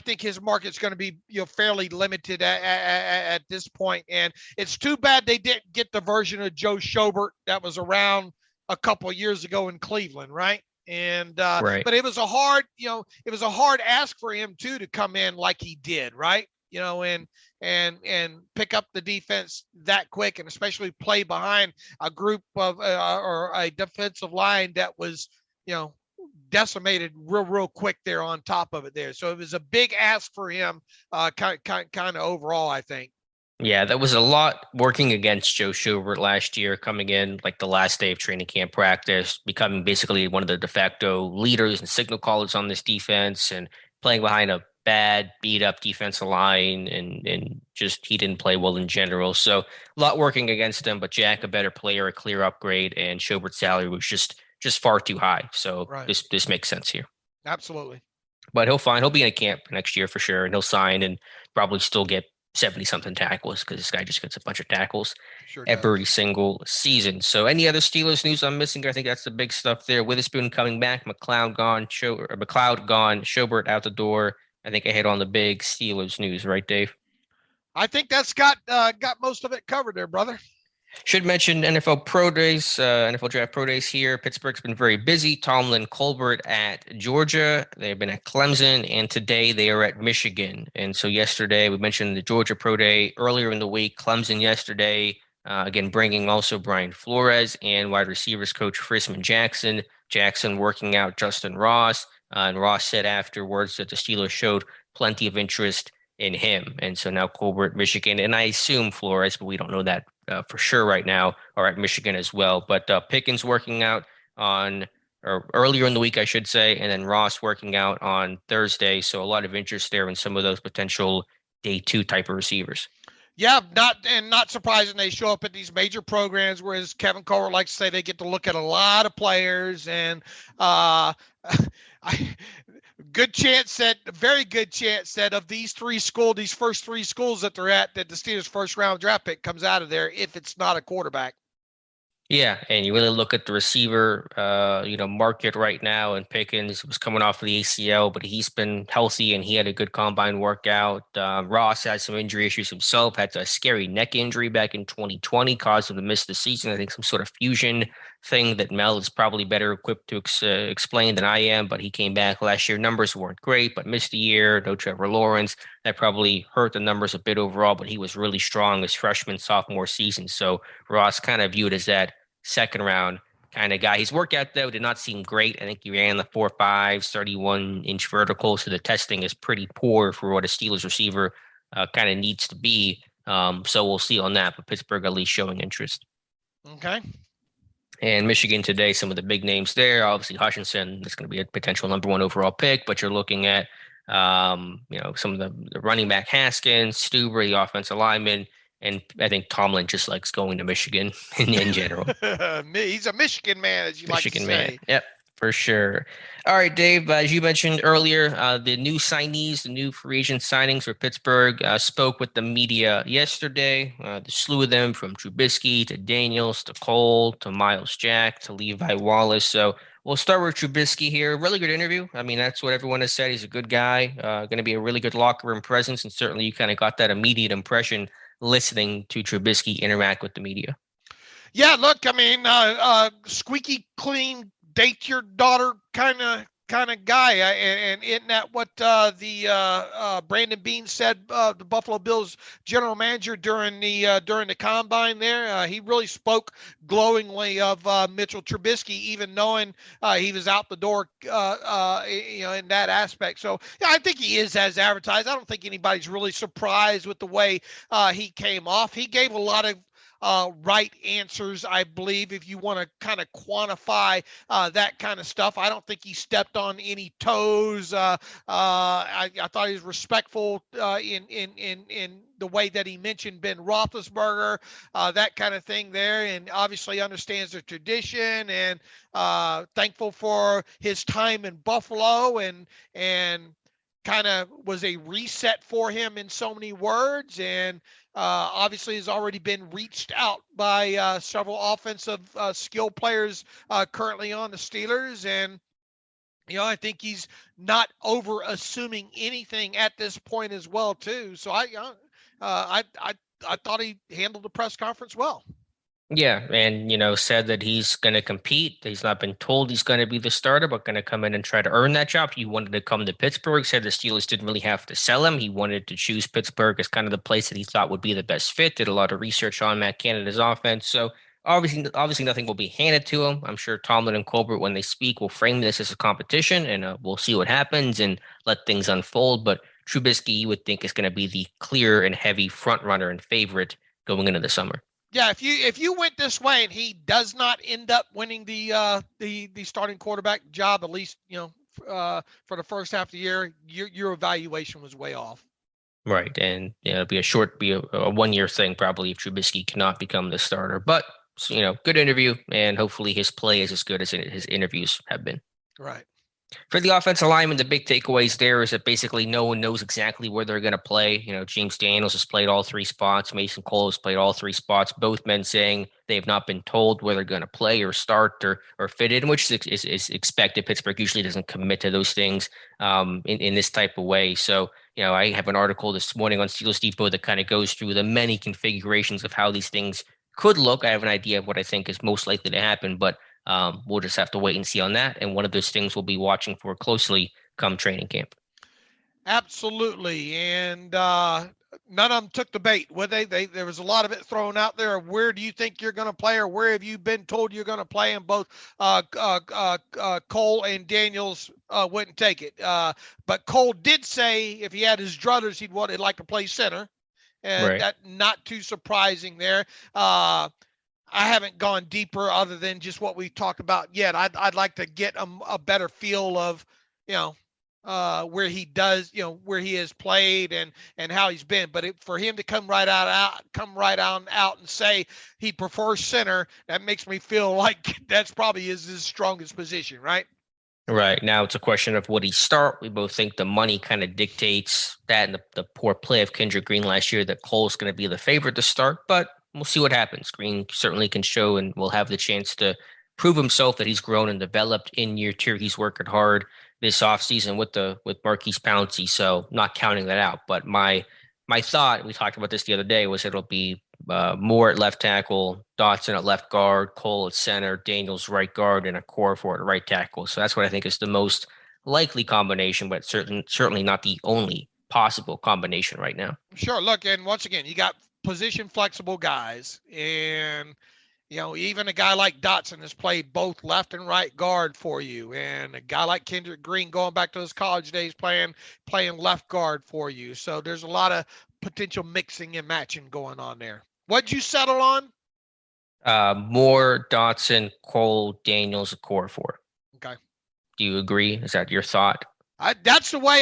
think his market's going to be fairly limited at this point, and it's too bad they didn't get the version of Joe Schobert that was around a couple of years ago in Cleveland, right? And Right. but it was a hard ask for him too to come in like he did, right? And pick up the defense that quick, and especially play behind a group of or a defensive line that was decimated real quick there on top of it there. So it was a big ask for him, kind of overall, I think. Yeah, that was a lot working against Joe Schobert last year, coming in like the last day of training camp practice, becoming basically one of the de facto leaders and signal callers on this defense, and playing behind a bad, beat up defensive line, and just he didn't play well in general. So a lot working against him, but Jack, a better player, a clear upgrade, and Schobert's salary was just far too high. So Right. this makes sense here. Absolutely. But he'll be in a camp next year for sure, and he'll sign and probably still get 70 something tackles, because this guy just gets a bunch of tackles Sure every does. single season. So any other Steelers news I'm missing? I think that's the big stuff there. Witherspoon coming back, McCloud gone, Schobert out the door. I think I hit on the big Steelers news, right, Dave? I think that's got most of it covered there, brother. Should mention NFL Pro Days, NFL Draft Pro Days here. Pittsburgh's been very busy. Tomlin, Colbert at Georgia. They've been at Clemson, and today they are at Michigan. And so yesterday we mentioned the Georgia Pro Day earlier in the week. Clemson yesterday, again bringing also Brian Flores and wide receivers coach Frisman Jackson. Jackson working out Justin Ross, and Ross said afterwards that the Steelers showed plenty of interest in him. And so now Colbert, Michigan, and I assume Flores, but we don't know that for sure right now, are at Michigan as well. But Pickens working out or earlier in the week, I should say, and then Ross working out on Thursday. So a lot of interest there in some of those potential day 2 type of receivers. Yeah, not surprising they show up at these major programs, whereas Kevin Colbert likes to say they get to look at a lot of players, and very good chance that of these first three schools that they're at, that the Steelers' first round draft pick comes out of there if it's not a quarterback. Yeah, and you really look at the receiver, market right now, and Pickens was coming off of the ACL, but he's been healthy and he had a good combine workout. Ross had some injury issues himself, had a scary neck injury back in 2020, caused him to miss the season. I think some sort of fusion thing that Mel is probably better equipped to explain than I am, but he came back last year. Numbers weren't great, but missed a year. No Trevor Lawrence. That probably hurt the numbers a bit overall, but he was really strong his freshman, sophomore season. So Ross kind of viewed as that second round kind of guy. His workout, though, did not seem great. I think he ran the 4.5, 31-inch vertical. So the testing is pretty poor for what a Steelers receiver kind of needs to be. So we'll see on that. But Pittsburgh at least showing interest. Okay. And Michigan today, some of the big names there. Obviously, Hutchinson is going to be a potential number 1 overall pick. But you're looking at, some of the running back Haskins, Stuber, the offensive lineman. And I think Tomlin just likes going to Michigan in general. He's a Michigan man, as you Michigan like to say. Man. Yep, for sure. All right, Dave, as you mentioned earlier, the new signees, the new free agent signings for Pittsburgh spoke with the media yesterday. The slew of them, from Trubisky to Daniels to Cole to Myles Jack to Levi Wallace. So we'll start with Trubisky here. Really good interview. I mean, that's what everyone has said. He's a good guy, going to be a really good locker room presence. And certainly you kind of got that immediate impression listening to Trubisky interact with the media. Yeah, look, I mean, squeaky clean, date your daughter kind of guy, and isn't that what the Brandon Beane said, the Buffalo Bills general manager during the combine there? He really spoke glowingly of Mitchell Trubisky, even knowing he was out the door, in that aspect. So yeah, I think he is as advertised. I don't think anybody's really surprised with the way he came off. He gave a lot of right answers, I believe, if you want to kind of quantify that kind of stuff. I don't think he stepped on any toes. I thought he was respectful in the way that he mentioned Ben Roethlisberger, that kind of thing there, and obviously understands the tradition, and thankful for his time in Buffalo, and kind of was a reset for him in so many words, and obviously has already been reached out by several offensive skill players currently on the Steelers. And I think he's not over assuming anything at this point as well too. So I thought he handled the press conference well. Yeah, and said that he's going to compete. He's not been told he's going to be the starter, but going to come in and try to earn that job. He wanted to come to Pittsburgh. Said the Steelers didn't really have to sell him. He wanted to choose Pittsburgh as kind of the place that he thought would be the best fit. Did a lot of research on Matt Canada's offense. So obviously nothing will be handed to him. I'm sure Tomlin and Colbert, when they speak, will frame this as a competition, and we'll see what happens and let things unfold. But Trubisky, you would think, is going to be the clear and heavy front runner and favorite going into the summer. Yeah, if you went this way and he does not end up winning the starting quarterback job, at least for the first half of the year, your evaluation was way off. Right, and it'll be a 1 year thing probably if Trubisky cannot become the starter. But good interview, and hopefully his play is as good as his interviews have been. Right. For the offensive lineman, the big takeaways there is that basically no one knows exactly where they're going to play. James Daniels has played all three spots. Mason Cole has played all three spots. Both men saying they have not been told where they're going to play or start or fit in, which is expected. Pittsburgh usually doesn't commit to those things in this type of way. So, I have an article this morning on Steelers Depot that kind of goes through the many configurations of how these things could look. I have an idea of what I think is most likely to happen, but we'll just have to wait and see on that. And one of those things we'll be watching for closely come training camp. Absolutely. And none of them took the bait, would they? There was a lot of it thrown out there. Where do you think you're going to play, or where have you been told you're going to play? And both Cole and Daniels wouldn't take it. But Cole did say if he had his druthers, he'd like to play center. And right. That not too surprising there. I haven't gone deeper other than just what we've talked about yet. I'd like to get a better feel of, where he does, where he has played and how he's been. But for him to come right on out and say he prefers center, that makes me feel like that's probably his strongest position, right? Right. Now it's a question of would he start? We both think the money kind of dictates that, and the poor play of Kendrick Green last year, that Cole's going to be the favorite to start, but we'll see what happens. Green certainly can show and will have the chance to prove himself that he's grown and developed in year two. He's working hard this offseason with Marquise Pouncey, so not counting that out. But my thought, we talked about this the other day, was it'll be Moore at left tackle, Dotson at left guard, Cole at center, Daniels right guard, and Okorafor at right tackle. So that's what I think is the most likely combination, but certainly not the only possible combination right now. Sure. Look, and once again, you got position flexible guys, and even a guy like Dotson has played both left and right guard for you, and a guy like Kendrick Green going back to his college days playing left guard for you. So there's a lot of potential mixing and matching going on there. What'd you settle on? Moore, Dotson, Cole, Daniels, Okorafor. Okay. Do you agree? Is that your thought? That's the way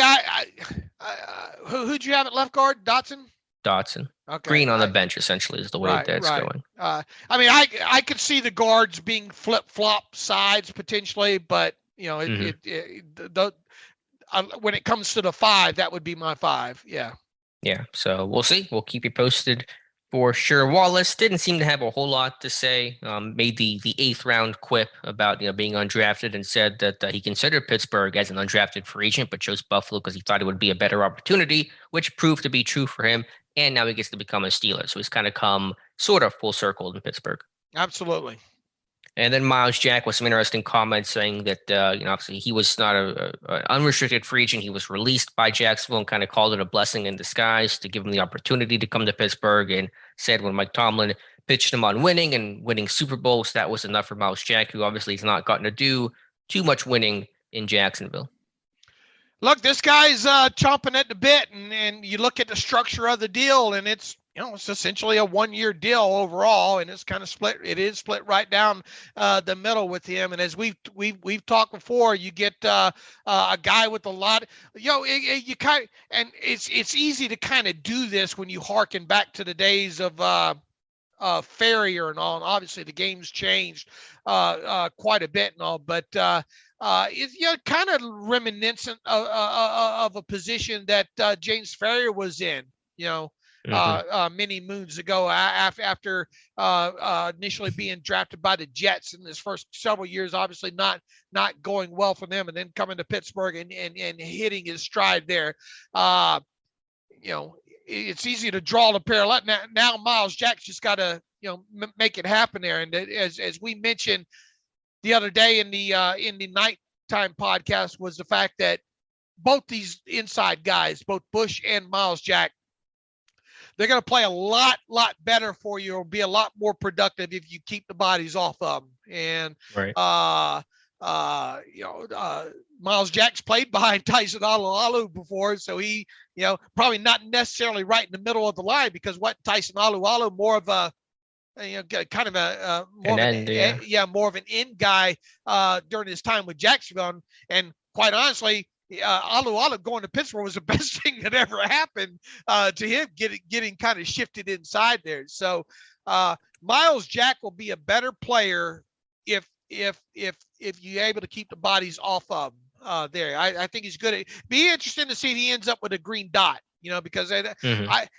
who'd you have at left guard? Dotson? Dotson. Okay. Green on the bench essentially is the way that's going. I could see the guards being flip-flop sides potentially, but when it comes to the five, that would be my five. Yeah. Yeah. So we'll see. We'll keep you posted for sure. Wallace didn't seem to have a whole lot to say. Made the 8th round quip about being undrafted, and said that he considered Pittsburgh as an undrafted free agent, but chose Buffalo because he thought it would be a better opportunity, which proved to be true for him. And now he gets to become a Steeler. So he's kind of come sort of full circle in Pittsburgh. Absolutely. And then Myles Jack with some interesting comments saying that, obviously he was not an unrestricted free agent. He was released by Jacksonville and kind of called it a blessing in disguise to give him the opportunity to come to Pittsburgh, and said when Mike Tomlin pitched him on winning Super Bowls, that was enough for Myles Jack, who obviously has not gotten to do too much winning in Jacksonville. Look, this guy's chomping at the bit, and you look at the structure of the deal, and it's essentially a 1-year deal overall, and it's kind of split. It is split right down the middle with him. And as we've talked before, you get a guy with a lot. You kind of, and it's easy to kind of do this when you harken back to the days of Farrier and all. And obviously, the game's changed quite a bit and all. But it's kind of reminiscent of a position that James Farrier was in. Many moons ago after initially being drafted by the Jets in his first several years, obviously not going well for them, and then coming to Pittsburgh and hitting his stride there. It's easy to draw the parallel. Now Myles Jack's just got to make it happen there. And as we mentioned the other day in the nighttime podcast, was the fact that both these inside guys, both Bush and Myles Jack, they're going to play a lot better for you, or be a lot more productive if you keep the bodies off of them. And right. Myles Jack's played behind Tyson Alualu before, so he, probably not necessarily right in the middle of the line, because Tyson Alualu more of a, kind of a more of an end guy during his time with Jacksonville, and quite honestly, Alualu going to Pittsburgh was the best thing that ever happened to him, getting kind of shifted inside there. So Myles Jack will be a better player if you're able to keep the bodies off of there. I think he's good. Be interesting to see if he ends up with a green dot, because I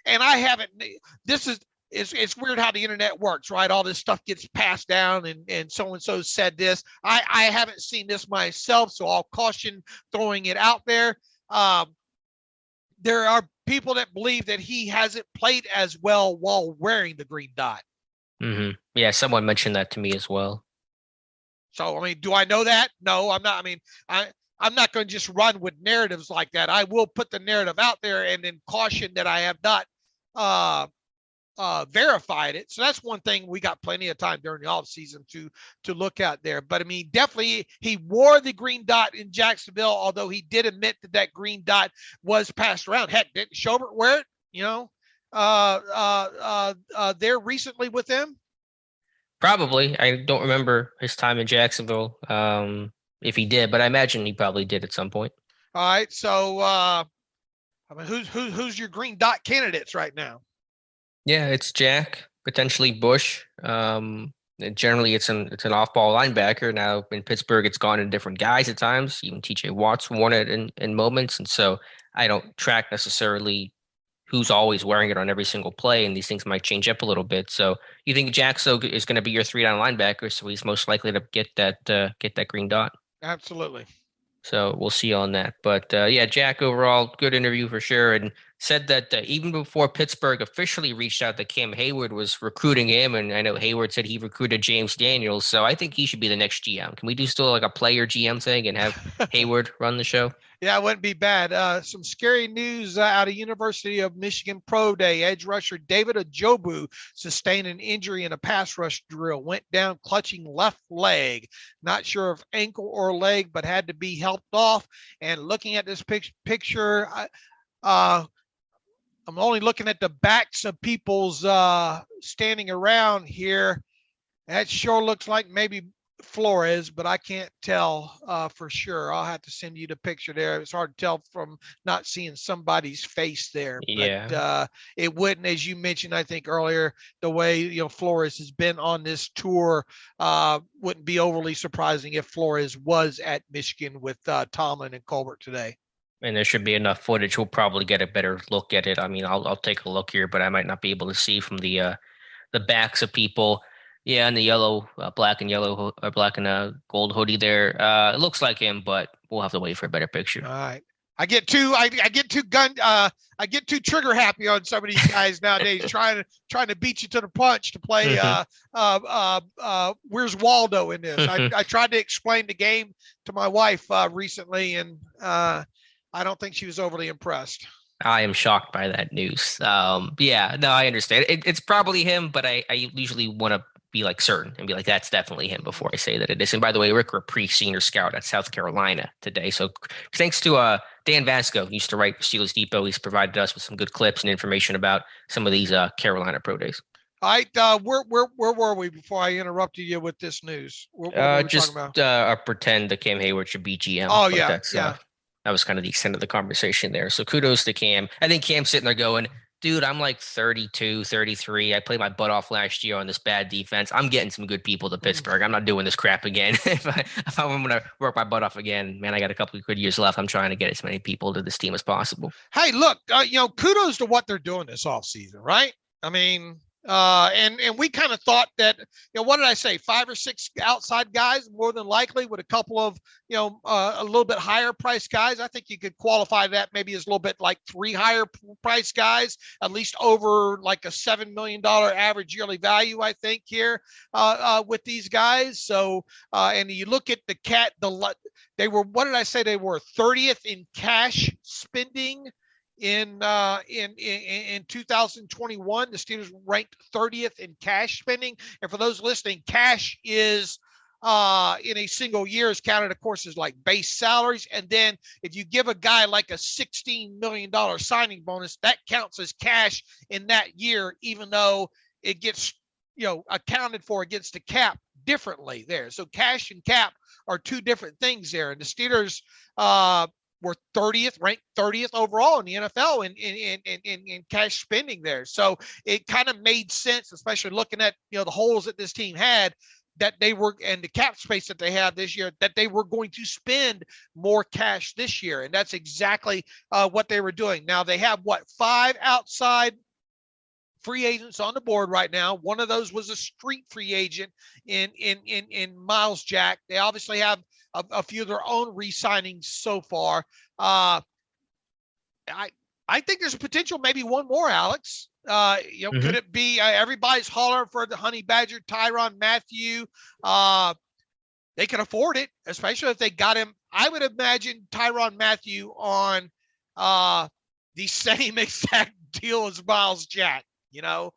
haven't. It's weird how the internet works, right? All this stuff gets passed down, and so said this. I haven't seen this myself, so I'll caution throwing it out there. There are people that believe that he hasn't played as well while wearing the green dot. Mm-hmm. Yeah, someone mentioned that to me as well. So, do I know that? No, I'm not. I'm not going to just run with narratives like that. I will put the narrative out there and then caution that I have not verified it. So that's one thing we got plenty of time during the offseason to look at there. But definitely he wore the green dot in Jacksonville, although he did admit that green dot was passed around. Heck, didn't Schobert wear it? There recently with them? Probably. I don't remember his time in Jacksonville, if he did, but I imagine he probably did at some point. All right. So, who's your green dot candidates right now? Yeah, it's Jack, potentially Bush. Generally, it's an off-ball linebacker. Now in Pittsburgh, it's gone in different guys at times. Even T.J. Watt's worn it in moments, and so I don't track necessarily who's always wearing it on every single play, and these things might change up a little bit. So you think Jack is going to be your 3-down linebacker, so he's most likely to get that green dot. Absolutely. So we'll see on that. But Jack overall, good interview for sure, and said that even before Pittsburgh officially reached out, that Cam Hayward was recruiting him, and I know Hayward said he recruited James Daniels, so I think he should be the next GM. Can we do still like a player GM thing and have Hayward run the show? Yeah, it wouldn't be bad. Some scary news out of University of Michigan Pro Day. Edge rusher David Ajobu sustained an injury in a pass rush drill, went down clutching left leg. Not sure if ankle or leg, but had to be helped off. And looking at this picture, I'm only looking at the backs of people's standing around here. That sure looks like maybe Flores, but I can't tell for sure. I'll have to send you the picture there. It's hard to tell from not seeing somebody's face there. Yeah. But it wouldn't, as you mentioned, I think earlier, the way Flores has been on this tour, wouldn't be overly surprising if Flores was at Michigan with Tomlin and Colbert today. And there should be enough footage. We'll probably get a better look at it. I'll take a look here, but I might not be able to see from the backs of people. Yeah, and the yellow, black and gold hoodie there. It looks like him, but we'll have to wait for a better picture. All right. I get too trigger happy on some of these guys nowadays, trying to beat you to the punch to play. Where's Waldo in this? I tried to explain the game to my wife recently, and I don't think she was overly impressed. I am shocked by that news. I understand. It's probably him, but I usually want to be like certain and be like, that's definitely him before I say that it is. And by the way, Rick Rapri, senior scout at South Carolina today. So thanks to Dan Vasco, who used to write for Steelers Depot. He's provided us with some good clips and information about some of these Carolina pro days. All right. Where were we before I interrupted you with this news? What were we talking about? Pretend that Cam Hayward should be GM. Oh, yeah. That was kind of the extent of the conversation there. So kudos to Cam. I think Cam's sitting there going, Dude, I'm like 32, 33. I played my butt off last year on this bad defense. I'm getting some good people to Pittsburgh. I'm not doing this crap again. If I'm going to work my butt off again, man, I got a couple of good years left. I'm trying to get as many people to this team as possible. Hey, look, kudos to what they're doing this offseason, right? I mean, and we kind of thought that, what did I say? 5 or 6 outside guys, more than likely, with a couple of, a little bit higher price guys. I think you could qualify that maybe as a little bit like 3 higher price guys, at least over like a $7 million average yearly value, I think, here with these guys. So, and you look at they were, what did I say? They were 30th in cash spending in 2021. The Steelers ranked 30th in cash spending. And for those listening, cash is in a single year is counted, of course, as like base salaries. And then if you give a guy like a $16 million signing bonus, that counts as cash in that year, even though it gets, accounted for against the cap differently there. So cash and cap are 2 different things there. And the Steelers, were 30th, ranked 30th overall in the NFL in cash spending there. So it kind of made sense, especially looking at, the holes that this team had, that they were, and the cap space that they have this year, that they were going to spend more cash this year. And that's exactly what they were doing. Now they have 5 outside free agents on the board right now. One of those was a street free agent in Myles Jack. They obviously have a few of their own re-signings so far. I think there's a potential, maybe one more, Alex. Could it be everybody's hollering for the Honey Badger, Tyrann Mathieu? They can afford it, especially if they got him. I would imagine Tyrann Mathieu on the same exact deal as Myles Jack. 2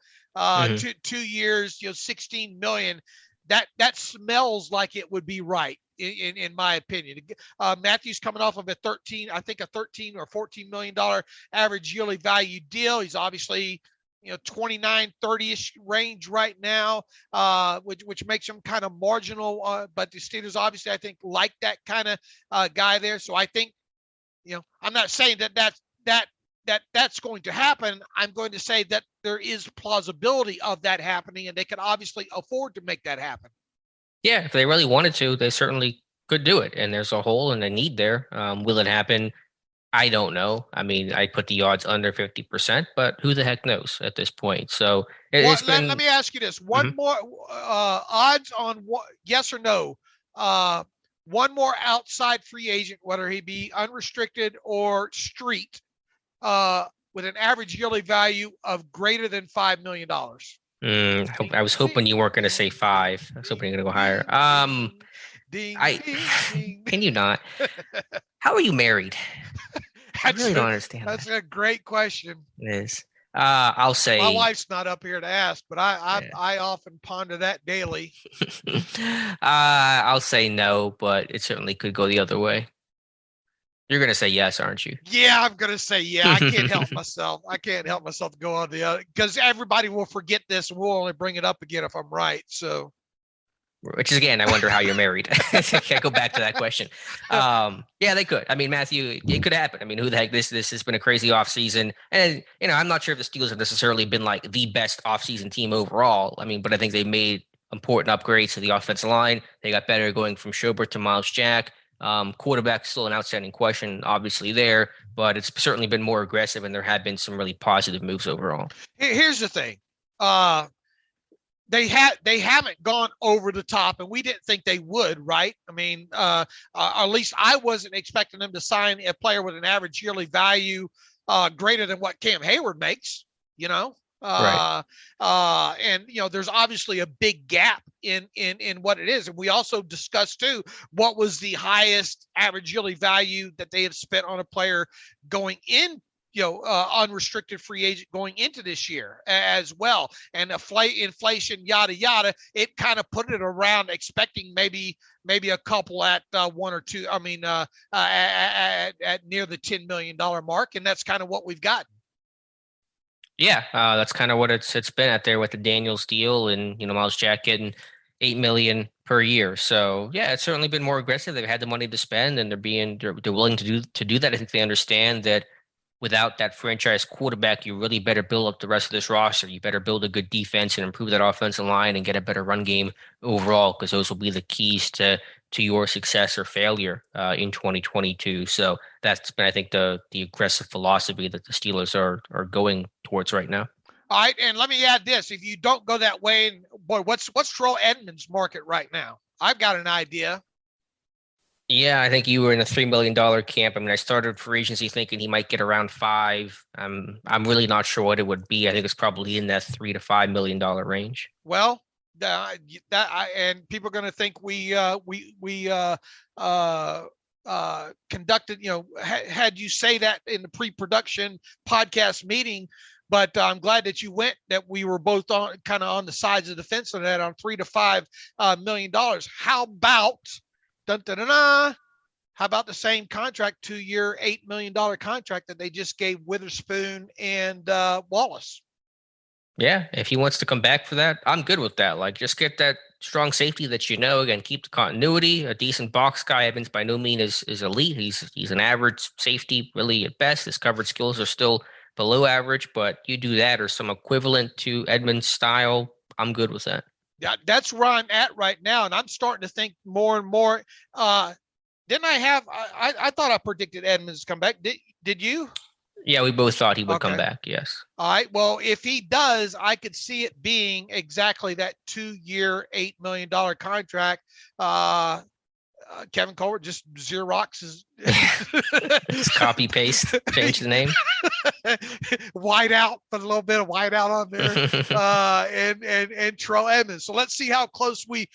years, $16 million. That smells like it would be right. In my opinion, Matthew's coming off of a 13 or $14 million average yearly value deal. He's obviously, 29, 30-ish range right now, which makes him kind of marginal. But the Steelers obviously, I think, like that kind of guy there. So I think, I'm not saying that's going to happen. I'm going to say that there is plausibility of that happening, and they can obviously afford to make that happen. Yeah, if they really wanted to, they certainly could do it. And there's a hole and a need there. Will it happen? I don't know. I mean, I put the odds under 50%, but who the heck knows at this point? So let me ask you this: one more odds on what? Yes or no? One more outside free agent, whether he be unrestricted or street, with an average yearly value of greater than $5 million. I was hoping you weren't going to say 5. I was hoping you were going to go higher. Can you not? How are you married? I really don't understand. That's a great question. It is. I'll say my wife's not up here to ask, but I often ponder that daily. I'll say no, but it certainly could go the other way. You're going to say yes, aren't you? Yeah, I'm going to say yeah. I can't help myself. I can't help myself to go on the other, because everybody will forget this and we'll only bring it up again if I'm right. So, which is, again, I wonder how you're married. I go back to that question. Yeah, they could. I mean, Matthew, it could happen. I mean, who the heck? This has been a crazy offseason. And, I'm not sure if the Steelers have necessarily been like the best offseason team overall. I mean, but I think they made important upgrades to the offensive line. They got better going from Schobert to Myles Jack. Quarterback still an outstanding question, obviously there, but it's certainly been more aggressive, and there have been some really positive moves overall. Here's the thing. They haven't gone over the top, and we didn't think they would, right? I mean, at least I wasn't expecting them to sign a player with an average yearly value greater than what Cam Hayward makes, Right. And there's obviously a big gap in what it is. And we also discussed too, what was the highest average yearly value that they had spent on a player going in, unrestricted free agent going into this year as well. And inflation, yada, yada, it kind of put it around expecting maybe a couple at 1 or 2. I mean, at near the $10 million mark. And that's kind of what we've gotten. Yeah, that's kind of what it's been out there with the Daniels deal, and Myles Jack getting $8 million per year. So yeah, it's certainly been more aggressive. They've had the money to spend, and they're willing to do that. I think they understand that without that franchise quarterback, you really better build up the rest of this roster. You better build a good defense and improve that offensive line and get a better run game overall, because those will be the keys to your success or failure in 2022. So that's been, I think, the aggressive philosophy that the Steelers are going towards right now. All right, and let me add this: if you don't go that way, boy, what's Terrell Edmunds' market right now? I've got an idea. Yeah, I think you were in a $3 million camp. I mean, I started free agency thinking he might get around 5. I'm really not sure what it would be. I think it's probably in that $3 to $5 million range. Well, and people are going to think we conducted, had you say that in the pre-production podcast meeting. But I'm glad that you went, that we were both on kind of on the sides of the fence on that, on $3 to $5 million. How about how about the same contract, 2-year, $8 million contract that they just gave Witherspoon and Wallace? Yeah, if he wants to come back for that, I'm good with that. Like, just get that strong safety that again, keep the continuity, a decent box guy. Evans by no means is elite. He's an average safety, really, at best. His coverage skills are still below average, but you do that or some equivalent to Edmunds' style, I'm good with that. Yeah, that's where I'm at right now, and I'm starting to think more and more. Didn't I have? I thought I predicted Edmunds to come back. Did you? Yeah, we both thought he would come back. Yes. All right. Well, if he does, I could see it being exactly that 2-year, $8 million contract. Kevin Colbert just Xerox his just copy paste, change the name. White out, put a little bit of white out on there. And Terrell Edmunds. So let's see how close we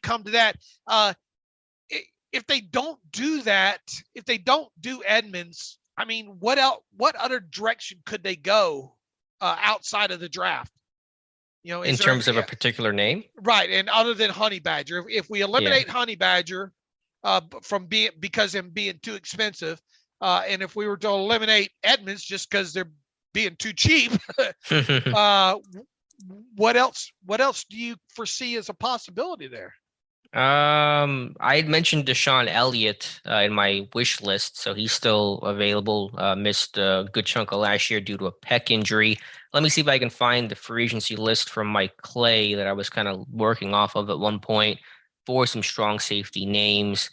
come to that. If they don't do that, if they don't do Edmunds, I mean, what else? What other direction could they go outside of the draft? In terms of a particular name, right? And other than Honey Badger, if we eliminate Honey Badger from because him being too expensive, and if we were to eliminate Edmunds just because they're being too cheap, what else do you foresee as a possibility there? I had mentioned Deshaun Elliott in my wish list, so he's still available. Missed a good chunk of last year due to a pec injury. Let me see if I can find the free agency list from Mike Clay that I was kind of working off of at one point for some strong safety names.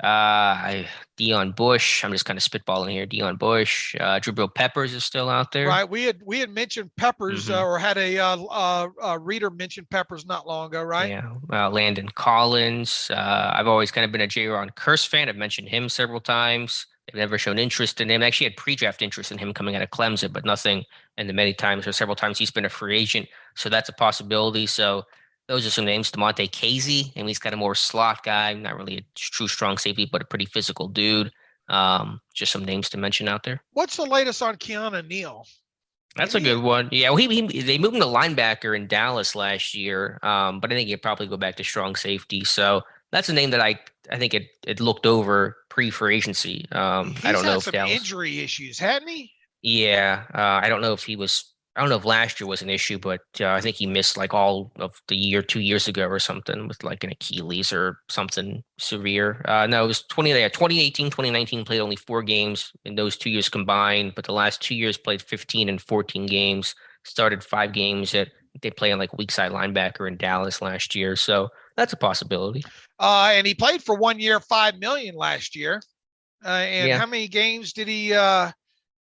Deion Bush. I'm just kind of spitballing here. Deion Bush. Jabril Peppers is still out there. Right. We had mentioned Peppers, or had a reader mention Peppers not long ago, right? Yeah. Landon Collins. I've always kind of been a Jaron Kearse fan. I've mentioned him several times. They've never shown interest in him. I actually had pre-draft interest in him coming out of Clemson, but nothing. And the many times or several times he's been a free agent. So that's a possibility. So those are some names. DeMonte Casey, and he's kind of more slot guy, not really a true strong safety, but a pretty physical dude. Just some names to mention out there. What's the latest on Keanu Neal? That's a good one. Yeah, well, they moved him to linebacker in Dallas last year, but I think he'd probably go back to strong safety. So that's a name that I think it looked over pre-free agency. I don't know if some Dallas injury issues, hadn't he? Yeah, I don't know if last year was an issue, but I think he missed like all of the year 2 years ago or something with like an Achilles or something severe. No, it was 2018, 2019 played only 4 games in those 2 years combined, but the last 2 years played 15 and 14 games, started 5 games they play on like weak side linebacker in Dallas last year. So that's a possibility. And he played for 1 year, $5 million last year. How many games did he, he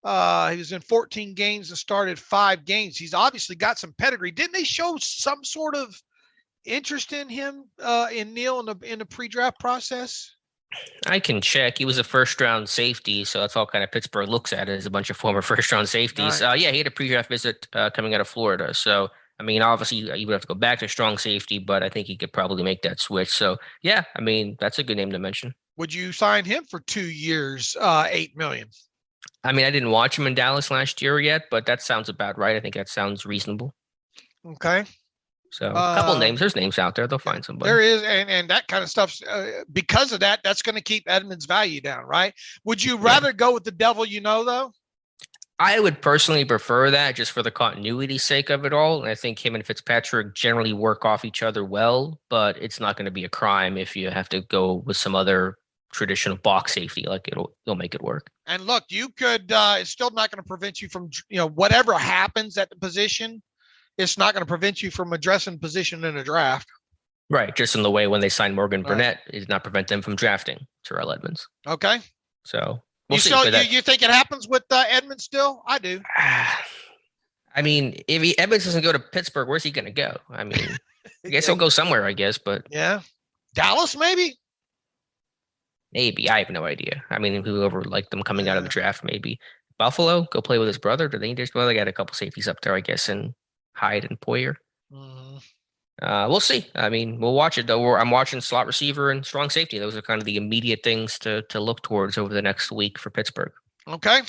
was in 14 games and started 5 games. He's obviously got some pedigree. Didn't they show some sort of interest in him, in Neal in the pre-draft process? I can check. He was a first-round safety, so that's all kind of Pittsburgh looks at as a bunch of former first-round safeties. Right. He had a pre-draft visit coming out of Florida. So, I mean, obviously, you would have to go back to strong safety, but I think he could probably make that switch. So, yeah, I mean, that's a good name to mention. Would you sign him for 2 years, $8 million? I mean, I didn't watch him in Dallas last year yet, but that sounds about right. I think that sounds reasonable. Okay. So a couple of names. There's names out there. They'll find somebody. There is, and that kind of stuff. Because of that, that's going to keep Edmunds' value down, right? Would you rather go with the devil though? I would personally prefer that just for the continuity sake of it all. And I think him and Fitzpatrick generally work off each other well, but it's not going to be a crime if you have to go with some other traditional box safety. Like they'll make it work. And look, you could, it's still not going to prevent you from, whatever happens at the position, it's not going to prevent you from addressing position in a draft. Right. Just in the way when they signed Morgan Burnett, it did not prevent them from drafting Terrell Edmunds. Okay. So we'll see. You think it happens with Edmunds still? I do. I mean, if Edmunds doesn't go to Pittsburgh, where's he going to go? I mean, I guess he'll go somewhere, I guess, but. Yeah. Dallas, maybe? Maybe. I have no idea. I mean, whoever liked them coming out of the draft, maybe. Buffalo, go play with his brother. Do they need They got a couple safeties up there, I guess, and Hyde and Poyer. We'll see. I mean, we'll watch it, though. I'm watching slot receiver and strong safety. Those are kind of the immediate things to look towards over the next week for Pittsburgh. Okay.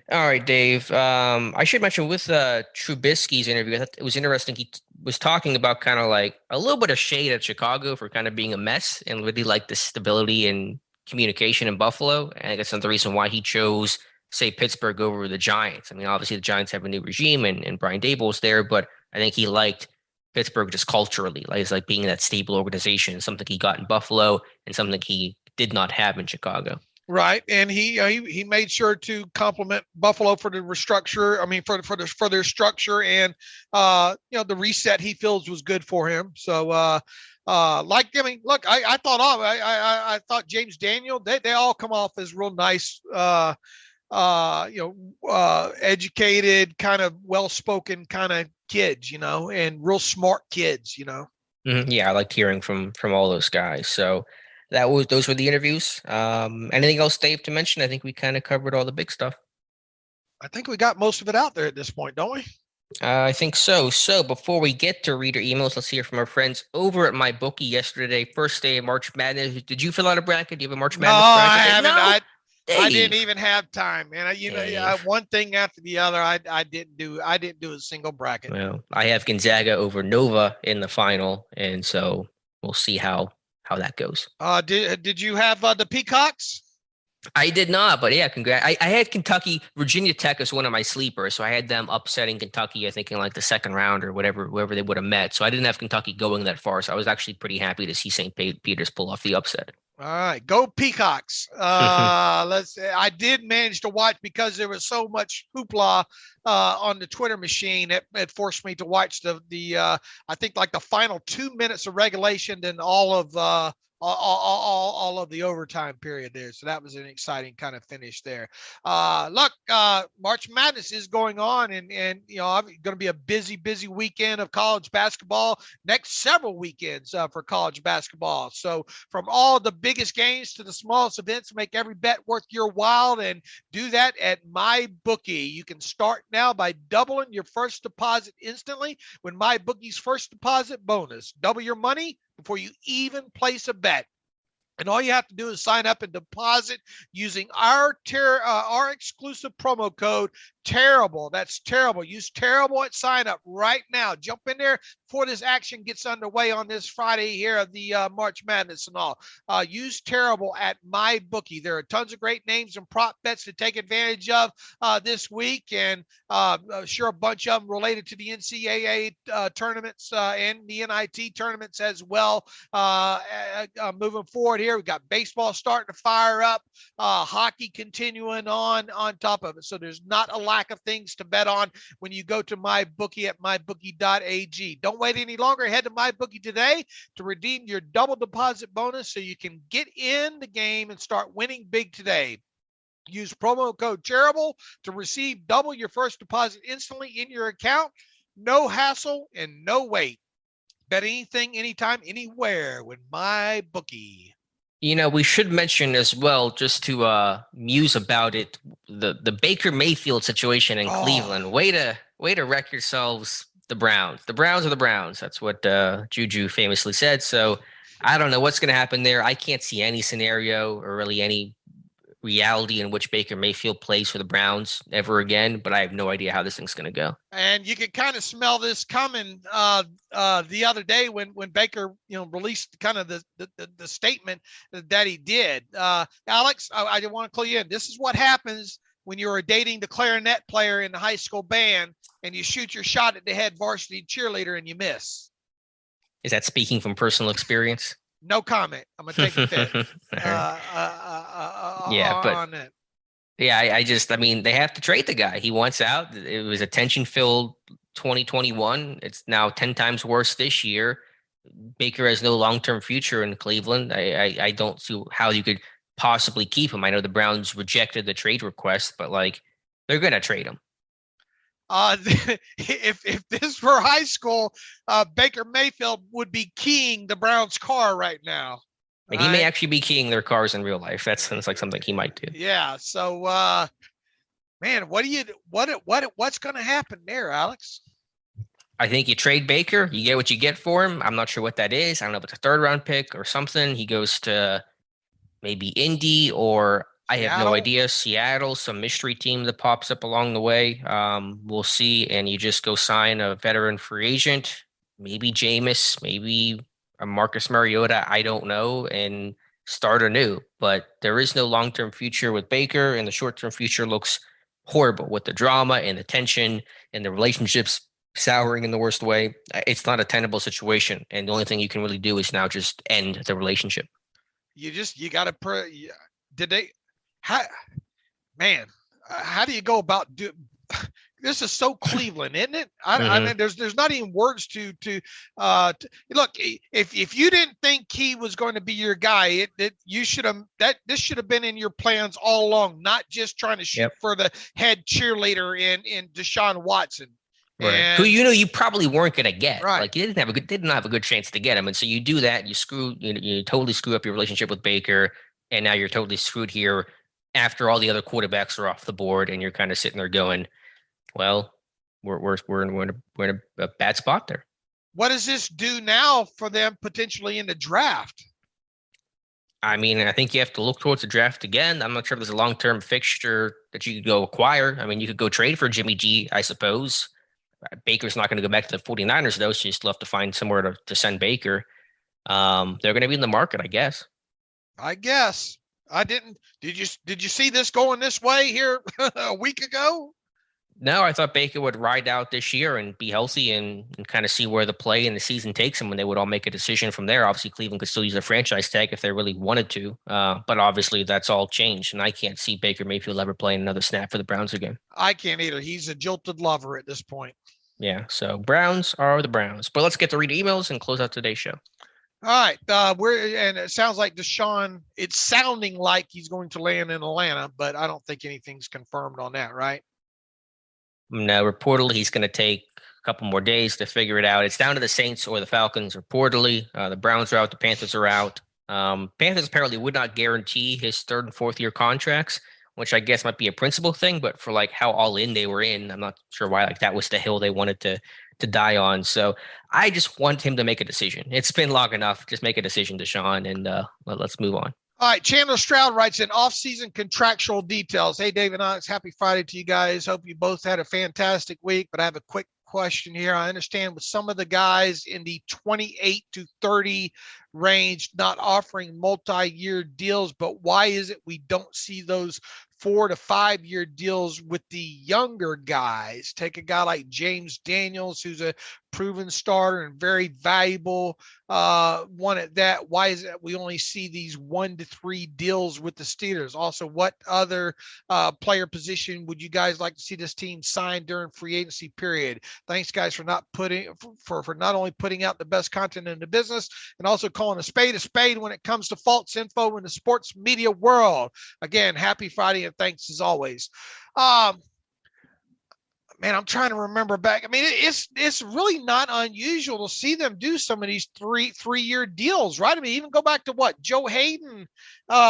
All right, Dave. I should mention with Trubisky's interview, I thought it was interesting. He was talking about kind of like a little bit of shade at Chicago for kind of being a mess and really like the stability and communication in Buffalo. And I guess that's the reason why he chose, say, Pittsburgh over the Giants. I mean, obviously the Giants have a new regime and Brian Daboll's there, but I think he liked Pittsburgh just culturally. Like it's like being that stable organization, something he got in Buffalo and something he did not have in Chicago. Right, and he made sure to compliment Buffalo for the restructure. I mean, for their structure and the reset he feels was good for him. So, look, I thought James Daniel, they all come off as real nice, educated, kind of well-spoken kind of kids, and real smart kids, Mm-hmm. Yeah, I liked hearing from all those guys. So. Those were the interviews. Anything else, Dave, to mention? I think we kind of covered all the big stuff. I think we got most of it out there at this point, don't we? I think so. So before we get to reader emails, let's hear from our friends over at MyBookie yesterday. First day of March Madness. Did you fill out a bracket? Do you have a March Madness bracket? I haven't. No? I didn't even have time, man. One thing after the other. I didn't do a single bracket. Well, I have Gonzaga over Nova in the final, and so we'll see how that goes. Did you have the Peacocks? I did not, but yeah, congrats. I had Kentucky, Virginia Tech as one of my sleepers, so I had them upsetting Kentucky, I think, in like the second round or wherever they would have met. So I didn't have Kentucky going that far, so I was actually pretty happy to see St. Peter's pull off the upset. All right, go Peacocks. I did manage to watch because there was so much hoopla on the Twitter machine. It forced me to watch the I think like the final 2 minutes of regulation, then all of the overtime period there. So that was an exciting kind of finish there. Look, March Madness is going on and going to be a busy weekend of college basketball, next several weekends for college basketball. So from all the biggest games to the smallest events, make every bet worth your while and do that at MyBookie. You can start now by doubling your first deposit instantly when MyBookie's first deposit bonus. Double your money before you even place a bet. And all you have to do is sign up and deposit using our exclusive promo code Terrible. That's Terrible. Use Terrible at sign up right now. Jump in there before this action gets underway on this Friday here of the March Madness and all. Use Terrible at MyBookie. There are tons of great names and prop bets to take advantage of this week, and sure a bunch of them related to the NCAA tournaments and the NIT tournaments as well. Moving forward here, we've got baseball starting to fire up, hockey continuing on top of it. So there's not a lack of things to bet on when you go to MyBookie at mybookie.ag. Don't wait any longer. Head to MyBookie today to redeem your double deposit bonus so you can get in the game and start winning big today. Use promo code Terrible to receive double your first deposit instantly in your account. No hassle and no wait. Bet anything, anytime, anywhere with MyBookie. We should mention as well, just to muse about it, the Baker Mayfield situation in Cleveland. Way to wreck yourselves, the Browns. The Browns are the Browns. That's what JuJu famously said. So I don't know what's going to happen there. I can't see any scenario or really any reality in which Baker Mayfield plays for the Browns ever again, but I have no idea how this thing's going to go. And you can kind of smell this coming the other day when Baker, released kind of the statement that he did. Alex, I want to clue you in. This is what happens when you're dating the clarinet player in the high school band and you shoot your shot at the head varsity cheerleader and you miss. Is that speaking from personal experience? No comment. I'm gonna take a bet. Yeah, but on it. yeah, I mean, they have to trade the guy. He wants out. It was a tension-filled 2021. It's now 10 times worse this year. Baker has no long-term future in Cleveland. I don't see how you could possibly keep him. I know the Browns rejected the trade request, but like they're gonna trade him. If this were high school, Baker Mayfield would be keying the Browns' car right now. And he may actually be keying their cars in real life. That sounds like something he might do. Yeah. So, man, what's going to happen there, Alex? I think you trade Baker, you get what you get for him. I'm not sure what that is. I don't know if it's a 3rd-round pick or something. He goes to maybe Indy or I have no idea. Seattle, some mystery team that pops up along the way. We'll see. And you just go sign a veteran free agent, maybe Jameis, maybe a Marcus Mariota. I don't know. And start anew. But there is no long-term future with Baker, and the short-term future looks horrible with the drama and the tension and the relationships souring in the worst way. It's not a tenable situation. And the only thing you can really do is now just end the relationship. You got to did they how do you go about this is so Cleveland, isn't it? I mean, there's not even words to look. If you didn't think he was going to be your guy, this should have been in your plans all along, not just trying to shoot for the head cheerleader in Deshaun Watson. Right. And, who you probably weren't going to get. Right. Like you didn't have a good chance to get him, and so you do that. You totally screw up your relationship with Baker, and now you're totally screwed here after all the other quarterbacks are off the board, and you're kind of sitting there going, "Well, we're in a bad spot there." What does this do now for them potentially in the draft? I mean, I think you have to look towards the draft again. I'm not sure if there's a long-term fixture that you could go acquire. I mean, you could go trade for Jimmy G, I suppose. Baker's not going to go back to the 49ers, though, so you still have to find somewhere to send Baker. They're going to be in the market, I guess. I guess. Did you see this going this way here a week ago? No, I thought Baker would ride out this year and be healthy and kind of see where the play and the season takes him when they would all make a decision from there. Obviously, Cleveland could still use a franchise tag if they really wanted to. But obviously, that's all changed. And I can't see Baker Mayfield ever playing another snap for the Browns again. I can't either. He's a jilted lover at this point. Yeah, so Browns are the Browns. But let's get to read emails and close out today's show. All right. And it sounds like Deshaun, it's sounding like he's going to land in Atlanta, but I don't think anything's confirmed on that, right? No, reportedly, he's going to take a couple more days to figure it out. It's down to the Saints or the Falcons, reportedly. The Browns are out. The Panthers are out. Panthers apparently would not guarantee his 3rd and 4th year contracts, which I guess might be a principal thing. But for like how all in they were in, I'm not sure why like that was the hill they wanted to die on. So I just want him to make a decision. It's been long enough. Just make a decision, Deshaun, and let's move on. All right, Chandler Stroud writes in off-season contractual details. Hey, Dave and Alex, happy Friday to you guys. Hope you both had a fantastic week, but I have a quick question here. I understand with some of the guys in the 28 to 30 range not offering multi-year deals, but why is it we don't see those 4 to 5 year deals with the younger guys? Take a guy like James Daniels, who's a proven starter and very valuable one at that. Why is it we only see these 1 to 3 deals with the Steelers? Also, what other player position would you guys like to see this team sign during free agency period? Thanks, guys, for not only putting out the best content in the business and also calling a spade when it comes to false info in the sports media world. Again, happy Friday and thanks as always. Man, I'm trying to remember back. I mean, it's really not unusual to see them do some of these three-year deals, right? I mean, even go back to Joe Hayden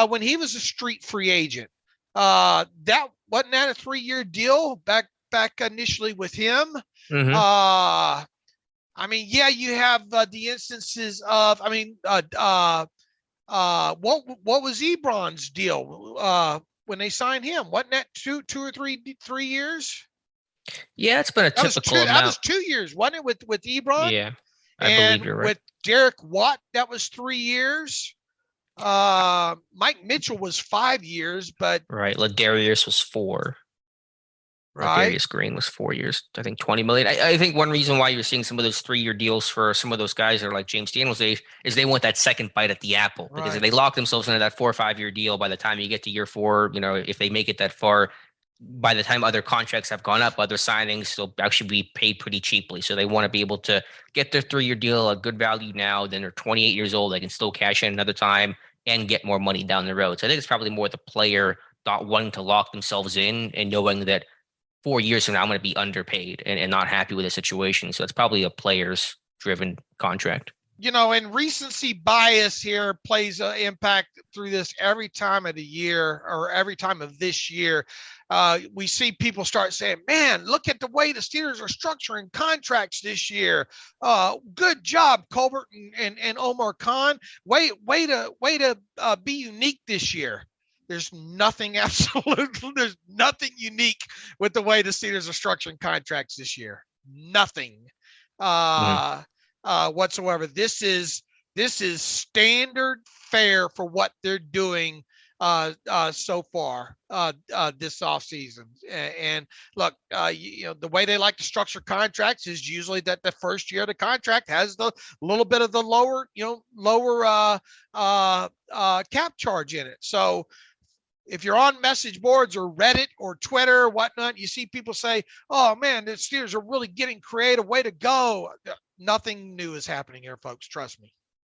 when he was a street free agent. That wasn't that a 3-year deal back initially with him. Mm-hmm. I mean, yeah, you have the instances of. I mean, what was Ebron's deal when they signed him? Wasn't that two or three years? Yeah, it's been a typical amount. That was 2 years, wasn't it, with Ebron? Yeah, I believe you're right. With Derek Watt, that was 3 years. Mike Mitchell was 5 years, but right, Ladarius was 4. Right. Darius Green was 4 years, I think 20 million. I think one reason why you're seeing some of those 3-year deals for some of those guys that are like James Daniels age is they want that second bite at the apple, because if Right. they lock themselves into that 4 or 5 year deal, by the time you get to year 4, if they make it that far, by the time other contracts have gone up, other signings, they'll actually be paid pretty cheaply. So they want to be able to get their 3-year deal at good value now. Then they're 28 years old. They can still cash in another time and get more money down the road. So I think it's probably more the player not wanting to lock themselves in and knowing that 4 years from now, I'm going to be underpaid and not happy with the situation. So it's probably a players driven contract. And recency bias here plays an impact through this every time of the year, or every time of this year. We see people start saying, man, look at the way the Steelers are structuring contracts this year. Good job, Schobert and Omar Khan. Way to be unique this year. There's nothing there's nothing unique with the way the Steelers are structuring contracts this year. Nothing. Whatsoever. This is standard fare for what they're doing so far this offseason. And look, the way they like to structure contracts is usually that the first year of the contract has the little bit of the lower cap charge in it. So if you're on message boards or Reddit or Twitter or whatnot, you see people say, oh man, the Steelers are really getting creative. Way to go. Nothing new is happening here, folks. Trust me.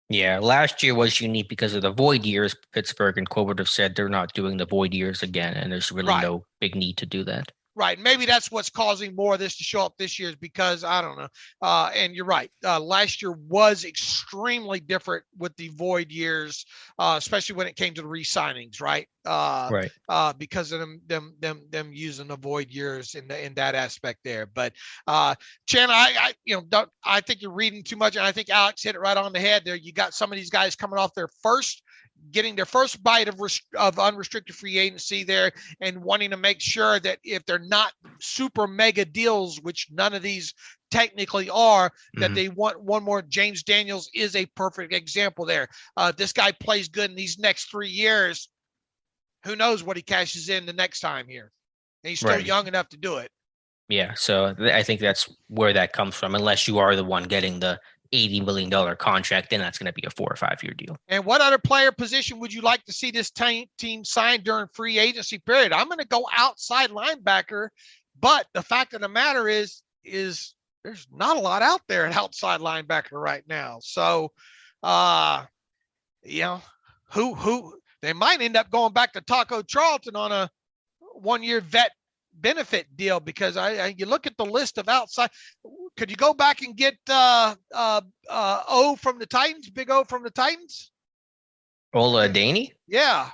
Yeah, last year was unique because of the void years. Pittsburgh and Schobert have said they're not doing the void years again, and there's really no big need to do that. Right. Maybe that's what's causing more of this to show up this year, is because I don't know. And you're right. Last year was extremely different with the void years, especially when it came to the re-signings, right? Because of them using the void years in that aspect there. But Chan, I think you're reading too much, and I think Alex hit it right on the head there. You got some of these guys coming off getting their first bite of unrestricted free agency there, and wanting to make sure that if they're not super mega deals, which none of these technically are, that they want one more. James Daniels is a perfect example there. This guy plays good in these next 3 years. Who knows what he cashes in the next time here? And he's still young enough to do it. Yeah, so I think that's where that comes from. Unless you are the one getting the $80 million contract, then that's going to be a 4 or 5 year deal. And what other player position would you like to see this team sign during free agency period? I'm going to go outside linebacker, but the fact of the matter is there's not a lot out there at outside linebacker right now. So, who they might end up going back to Taco Charlton on a 1-year vet benefit deal, because you look at the list of outside. Could you go back and get O from the Titans, Big O from the Titans? Ola Daney? Yeah.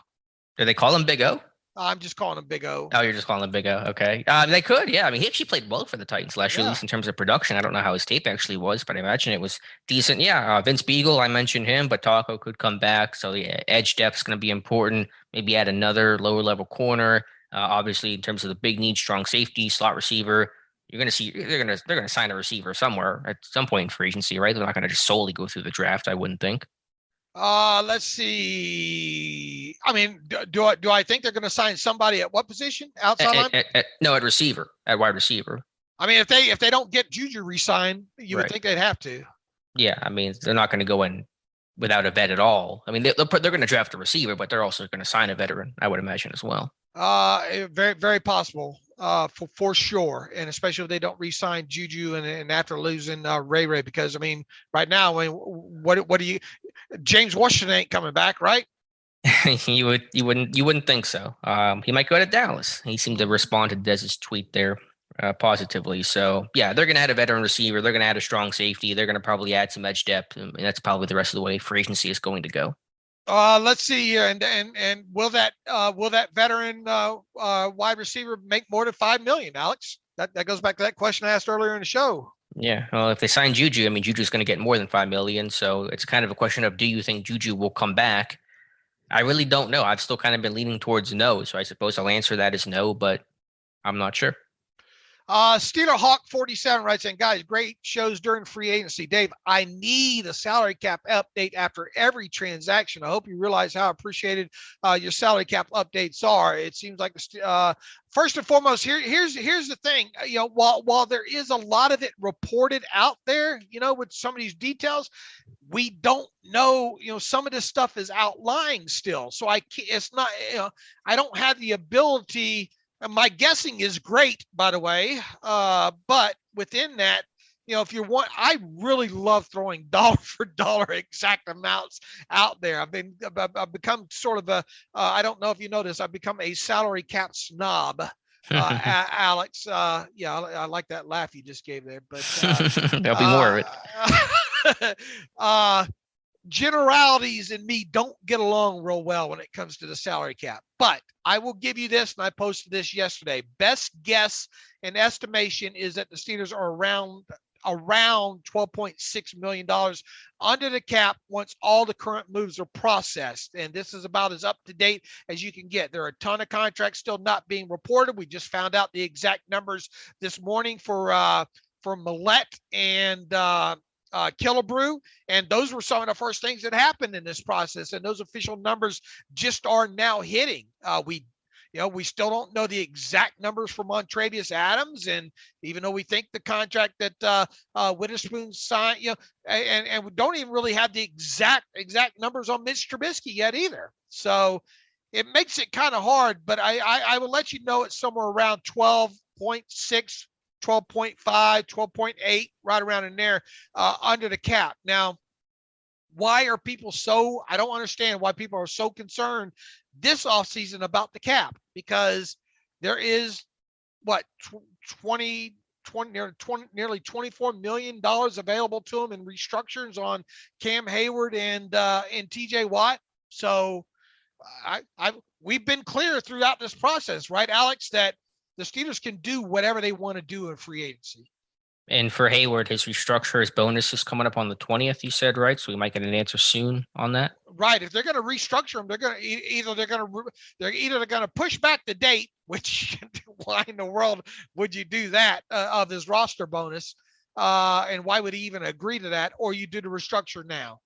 Do they call him Big O? I'm just calling him Big O. Oh, you're just calling him Big O. Okay. They could, yeah. I mean, he actually played well for the Titans last year, at least in terms of production. I don't know how his tape actually was, but I imagine it was decent. Yeah, Vince Beagle, I mentioned him, but Taco could come back. So the edge depth is going to be important. Maybe add another lower level corner. Obviously, in terms of the big need, strong safety, slot receiver, you're going to see they're going to sign a receiver somewhere at some point in free agency, right? They're not going to just solely go through the draft, I wouldn't think. Let's see. I mean, do I think they're going to sign somebody at what position? Outside No, at receiver, at wide receiver. I mean, if they don't get JuJu re-signed, you would think they'd have to. Yeah, I mean, they're not going to go in without a vet at all. I mean, they're going to draft a receiver, but they're also going to sign a veteran, I would imagine, as well. Very, very possible, for sure. And especially if they don't re-sign JuJu and after losing Ray-Ray, because I mean, right now, I mean, what do you? James Washington ain't coming back, right? You wouldn't think so. He might go to Dallas. He seemed to respond to Dez's tweet there positively. So yeah, they're going to add a veteran receiver. They're going to add a strong safety. They're going to probably add some edge depth, and that's probably the rest of the way free agency is going to go. Let's see here, and will that veteran wide receiver make more than $5 million, Alex? That goes back to that question I asked earlier in the show. Yeah, well, if they sign JuJu, I mean, JuJu's going to get more than $5 million. So it's kind of a question of, do you think JuJu will come back? I really don't know. I've still kind of been leaning towards no, so I suppose I'll answer that as no, but I'm not sure. Steeler Hawk 47 writes in, guys, great shows during free agency. Dave, I need a salary cap update after every transaction. I hope you realize how appreciated your salary cap updates are. It seems like first and foremost, here's the thing. While there is a lot of it reported out there, with some of these details, we don't know. Some of this stuff is outlying still. So it's not. I don't have the ability. My guessing is great, by the way. But within that, if you want, I really love throwing dollar for dollar exact amounts out there. I've become sort of I don't know if you noticed, I've become a salary cap snob. Alex, I like that laugh you just gave there, but there'll be more of it. Generalities and me don't get along real well when it comes to the salary cap, but I will give you this, and I posted this yesterday. Best guess and estimation is that the Steelers are around $12.6 million under the cap once all the current moves are processed. And this is about as up to date as you can get. There are a ton of contracts still not being reported. We just found out the exact numbers this morning for Millette and Killebrew, and those were some of the first things that happened in this process, and those official numbers just are now hitting. We still don't know the exact numbers for Montravius Adams, and even though we think the contract that Witherspoon signed, and we don't even really have the exact numbers on Mitch Trubisky yet either. So it makes it kind of hard, but I will let you know it's somewhere around 12.6. 12.5, 12.8, right around in there, under the cap. Now, why are people I don't understand why people are so concerned this offseason about the cap, because there is nearly $24 million available to them in restructures on Cam Hayward and TJ Watt. So we've been clear throughout this process, right, Alex, that the Steelers can do whatever they want to do in free agency. And for Hayward, his restructure, his bonus is coming up on the 20th, you said, right? So we might get an answer soon on that. Right. If they're going to restructure him, they're going to push back the date, which why in the world would you do that of his roster bonus? And why would he even agree to that? Or you do the restructure now,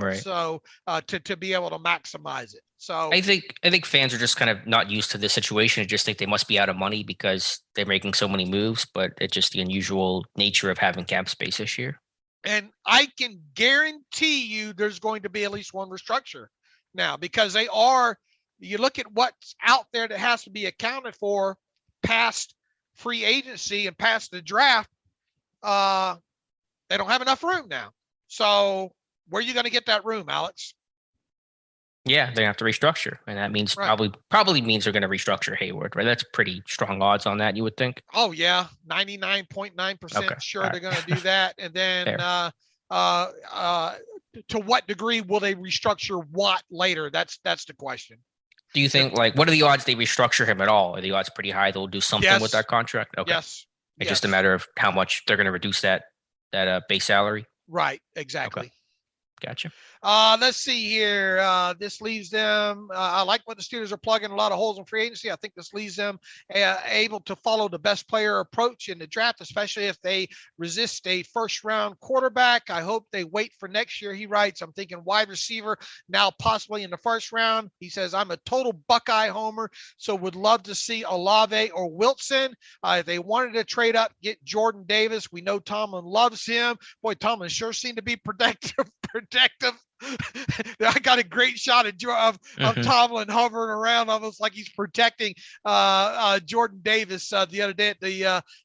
right. So to be able to maximize it. So I think fans are just kind of not used to this situation and just think they must be out of money because they're making so many moves, but it's just the unusual nature of having cap space this year. And I can guarantee you there's going to be at least one restructure now, because you look at what's out there that has to be accounted for past free agency and past the draft. They don't have enough room now. So where are you going to get that room, Alex? Yeah, they're gonna have to restructure, and that means probably means they're gonna restructure Hayward, right? That's pretty strong odds on that, you would think. Oh yeah, 99.9% sure they're gonna do that. And then to what degree will they restructure Watt later? That's the question. Do you think what are the odds they restructure him at all? Are the odds pretty high they'll do something with that contract? Okay. Yes. It's just a matter of how much they're gonna reduce that base salary. Right. Exactly. Okay. Gotcha. Let's see here. This leaves them. I like what the Steelers are plugging a lot of holes in free agency. I think this leaves them able to follow the best player approach in the draft, especially if they resist a first-round quarterback. I hope they wait for next year. He writes, I'm thinking wide receiver now possibly in the first round. He says, I'm a total Buckeye homer, so would love to see Olave or Wilson. If they wanted to trade up, get Jordan Davis. We know Tomlin loves him. Boy, Tomlin sure seemed to be protective. I got a great shot of Tomlin hovering around almost like he's protecting Jordan Davis the other day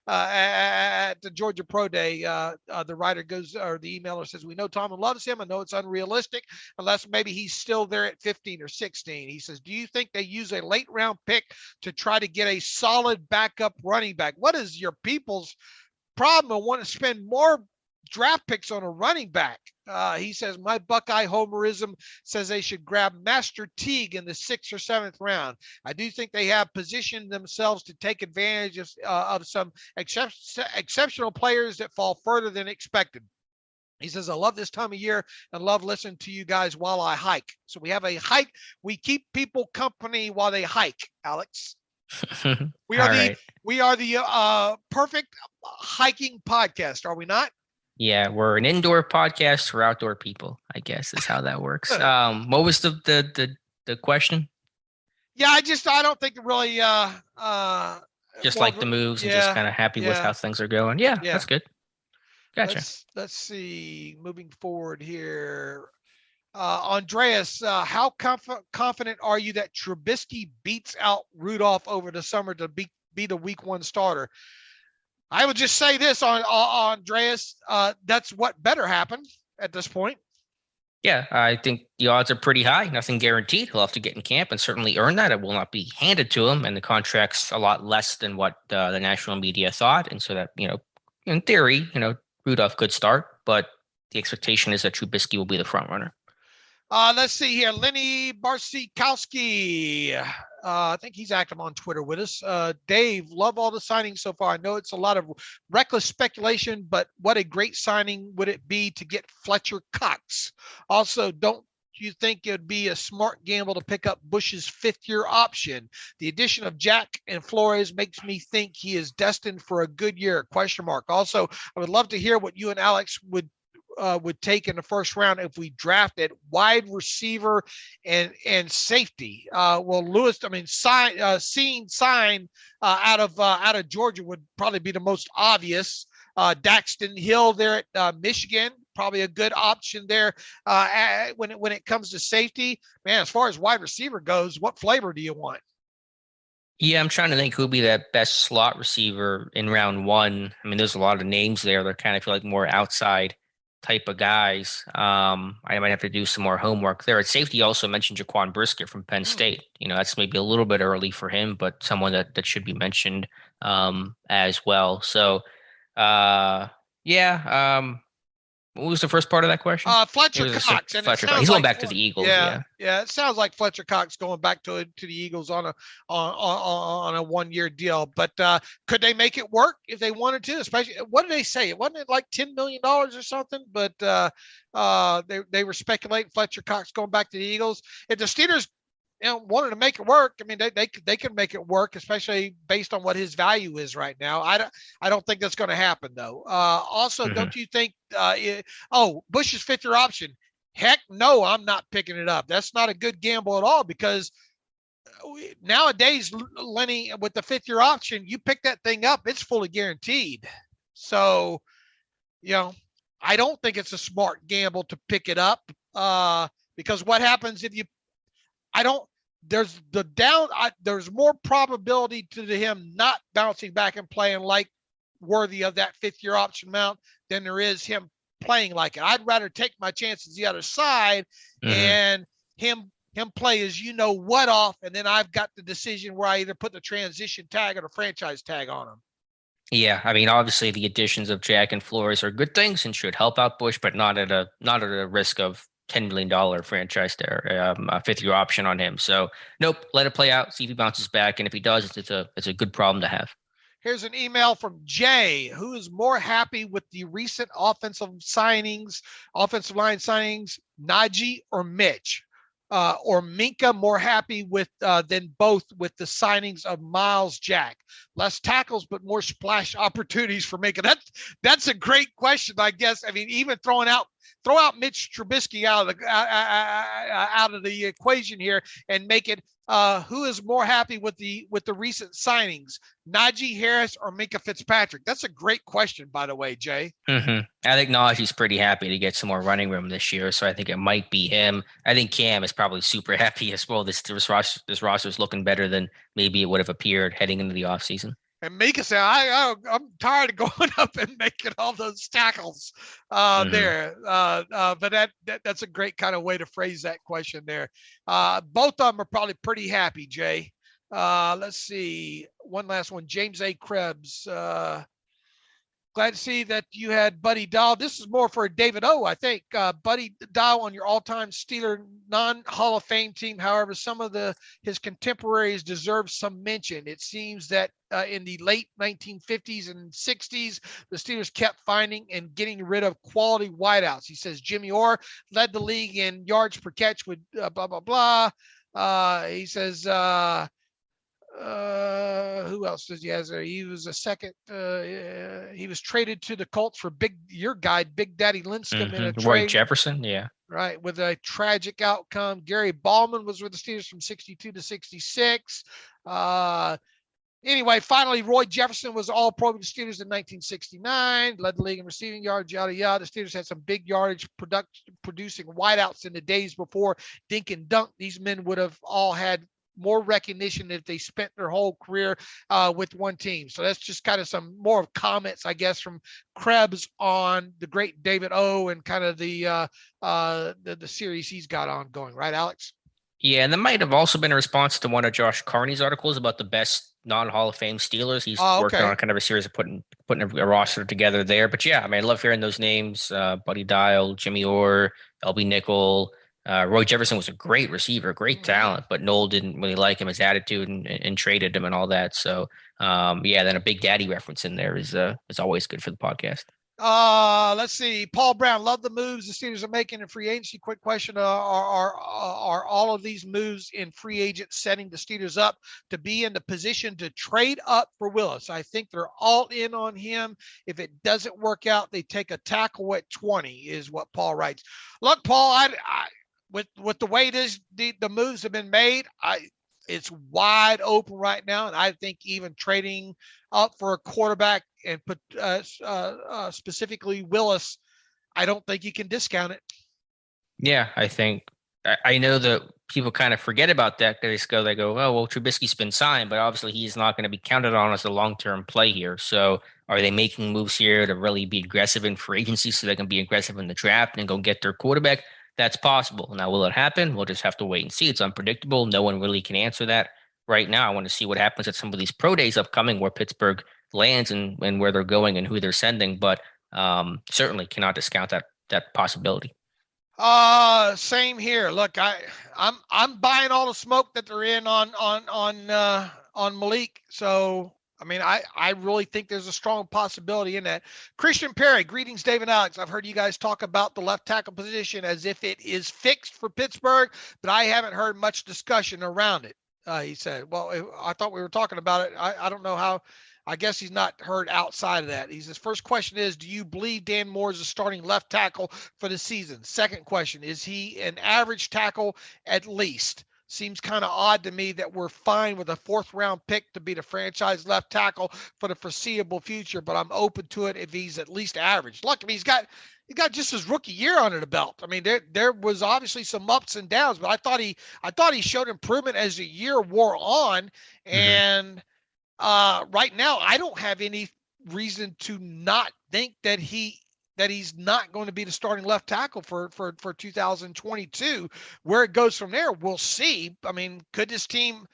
at the Georgia Pro Day. The writer the emailer says, we know Tomlin loves him. I know it's unrealistic unless maybe he's still there at 15 or 16. He says, do you think they use a late round pick to try to get a solid backup running back? What is your people's problem? I want to spend more draft picks on a running back. He says, my Buckeye homerism says they should grab Master Teague in the 6th or 7th round. I do think they have positioned themselves to take advantage of some exceptional players that fall further than expected. He says, I love this time of year and love listening to you guys while I hike. So we have a hike. We keep people company while they hike, Alex. We are All the right. we are the perfect hiking podcast, are we not? Yeah, we're an indoor podcast for outdoor people, I guess is how that works. What was the question? Yeah, I don't think it really Just well like the moves and just yeah, kind of happy with yeah, how things are going. Yeah, yeah. that's good. Gotcha. Let's see. Moving forward here. Andreas, how confident are you that Trubisky beats out Rudolph over the summer to be the week one starter? I would just say this on Andreas. That's what better happen at this point. Yeah, I think the odds are pretty high. Nothing guaranteed. He'll have to get in camp and certainly earn that. It will not be handed to him, and the contract's a lot less than what the national media thought. And so that, in theory, Rudolph could start, but the expectation is that Trubisky will be the front runner. Let's see here. Lenny Barsikowski. I think he's active on Twitter with us. Dave, love all the signings so far. I know it's a lot of reckless speculation, but what a great signing would it be to get Fletcher Cox? Also, don't you think it would be a smart gamble to pick up Bush's fifth-year option? The addition of Jack and Flores makes me think he is destined for a good year, ? Also, I would love to hear what you and Alex would take in the first round if we drafted wide receiver and safety. Well, Lewis, I mean, sign out of Georgia would probably be the most obvious. Daxton Hill there at Michigan, probably a good option there. When it comes to safety, man, as far as wide receiver goes, what flavor do you want? Yeah, I'm trying to think who'd be that best slot receiver in round one. I mean, there's a lot of names there that kind of feel like more outside type of guys. I might have to do some more homework there. At safety, you also mentioned Jaquan Brisker from Penn State. That's maybe a little bit early for him, but someone that should be mentioned as well. So, yeah. What was the first part of that question? Fletcher Cox, and Fletcher Cox. He's going back to the Eagles. Yeah. It sounds like Fletcher Cox going back to the Eagles on a 1 year deal. But could they make it work if they wanted to? Especially, what did they say? It wasn't like $10 million or something. But they were speculating Fletcher Cox going back to the Eagles. If the Steelers wanted to make it work, I mean, they can make it work, especially based on what his value is right now. I don't think that's going to happen though. Also, don't you think? Bush's fifth-year option. Heck, no, I'm not picking it up. That's not a good gamble at all because nowadays, Lenny, with the fifth-year option, you pick that thing up, it's fully guaranteed. So, I don't think it's a smart gamble to pick it up because what happens if you there's more probability to him not bouncing back and playing like worthy of that fifth-year option amount than there is him playing like it. I'd rather take my chances the other side and him play as what off, and then I've got the decision where I either put the transition tag or the franchise tag on him. Yeah, I mean, obviously the additions of Jack and Flores are good things and should help out Bush, but not at a risk of $10 million franchise there, a fifth-year option on him. So, nope, let it play out, see if he bounces back, and if he does, it's a good problem to have. Here's an email from Jay, who is more happy with the recent offensive line signings, Najee or Mitch, or Minka more happy with than both with the signings of Myles Jack. Less tackles, but more splash opportunities for Minka. That's a great question, I guess. I mean, even throw out Mitch Trubisky out of the equation here and make it who is more happy with the recent signings, Najee Harris or Minka Fitzpatrick? That's a great question, by the way, Jay. I think Najee's pretty happy to get some more running room this year, so I think it might be him. I think Cam is probably super happy as well. This roster is looking better than maybe it would have appeared heading into the offseason. And Minka said, I'm tired of going up and making all those tackles there. But that's a great kind of way to phrase that question there. Both of them are probably pretty happy, Jay. Let's see. One last one. James A. Krebs. Glad to see that you had Buddy Dahl. This is more for David O, I think. Buddy Dahl on your all-time Steeler non-Hall of Fame team. However, some of his contemporaries deserve some mention. It seems that in the late 1950s and 60s, the Steelers kept finding and getting rid of quality wideouts. He says Jimmy Orr led the league in yards per catch with blah, blah, blah. He says Who else does he has there? He was a second. He was traded to the Colts for your guy, Big Daddy Lincecum in a trade. Roy Jefferson, yeah. Right, with a tragic outcome. Gary Ballman was with the Steelers from 62 to 66. Anyway, finally, Roy Jefferson was All-Pro with the Steelers in 1969, led the league in receiving yards, yada, yada. The Steelers had some big yardage producing wideouts in the days before Dink and Dunk. These men would have all had more recognition if they spent their whole career with one team. So that's just kind of some more comments, I guess, from Krebs on the great David O and kind of the series he's got ongoing. Right, Alex? Yeah, and that might have also been a response to one of Josh Carney's articles about the best non-Hall of Fame Steelers. He's working on kind of a series of putting a roster together there. But yeah, I mean, I love hearing those names. Buddy Dial, Jimmy Orr, LB Nickel. Roy Jefferson was a great receiver, great talent, but Noel didn't really like him, his attitude, and traded him and all that. So then a Big Daddy reference in there is always good for the podcast. Let's see. Paul Brown, love the moves the Steelers are making in free agency. Quick question: are all of these moves in free agent setting the Steelers up to be in the position to trade up for Willis? I think they're all in on him. If it doesn't work out, they take a tackle at 20, is what Paul writes. Look, Paul, I with the way the moves have been made, it's wide open right now, and I think even trading up for a quarterback and put specifically Willis, I don't think you can discount it. Yeah, I know that people kind of forget about that. They go, oh, well, Trubisky's been signed, but obviously he's not going to be counted on as a long-term play here. So are they making moves here to really be aggressive in free agency so they can be aggressive in the draft and go get their quarterback? That's possible. Now, will it happen? We'll just have to wait and see. It's unpredictable. No one really can answer that right now. I want to see what happens at some of these pro days upcoming where Pittsburgh lands and where they're going and who they're sending, but certainly cannot discount that possibility. Same here. Look, I'm buying all the smoke that they're in on Malik. So I mean, I really think there's a strong possibility in that. Christian Perry, greetings, Dave and Alex. I've heard you guys talk about the left tackle position as if it is fixed for Pittsburgh, but I haven't heard much discussion around it. He said, well, I thought we were talking about it. I don't know how. I guess he's not heard outside of that. His first question is, do you believe Dan Moore is a starting left tackle for the season? Second question, is he an average tackle at least? Seems kind of odd to me that we're fine with a 4th-round pick to be the franchise left tackle for the foreseeable future, but I'm open to it if he's at least average. Look, I mean, he got just his rookie year under the belt. I mean, there was obviously some ups and downs, but I thought he showed improvement as the year wore on. And right now, I don't have any reason to not think that he's not going to be the starting left tackle for 2022. Where it goes from there, we'll see. I mean, could this team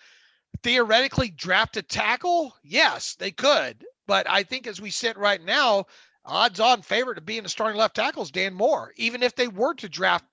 theoretically draft a tackle? Yes, they could. But I think as we sit right now, odds-on favorite to being the starting left tackle is Dan Moore, even if they were to draft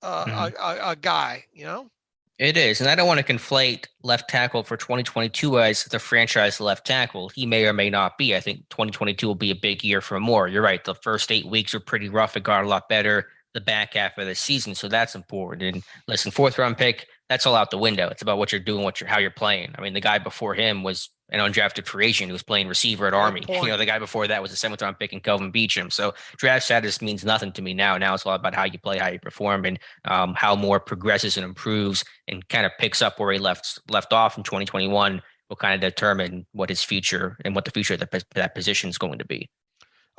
a guy, you know? It is, and I don't want to conflate left tackle for 2022 as the franchise left tackle. He may or may not be. I think 2022 will be a big year for Moore. You're right. The first 8 weeks are pretty rough. It got a lot better the back half of the season, so that's important. And listen, 4th-round pick, that's all out the window. It's about what you're doing, how you're playing. I mean, the guy before him was an undrafted free agent who was playing receiver at Army. You know, the guy before that was a 7th-round pick in Kelvin Beachum. So draft status means nothing to me now. Now it's all about how you play, how you perform, and how Moore progresses and improves and kind of picks up where he left off in 2021 will kind of determine what his future and what the future of that position is going to be.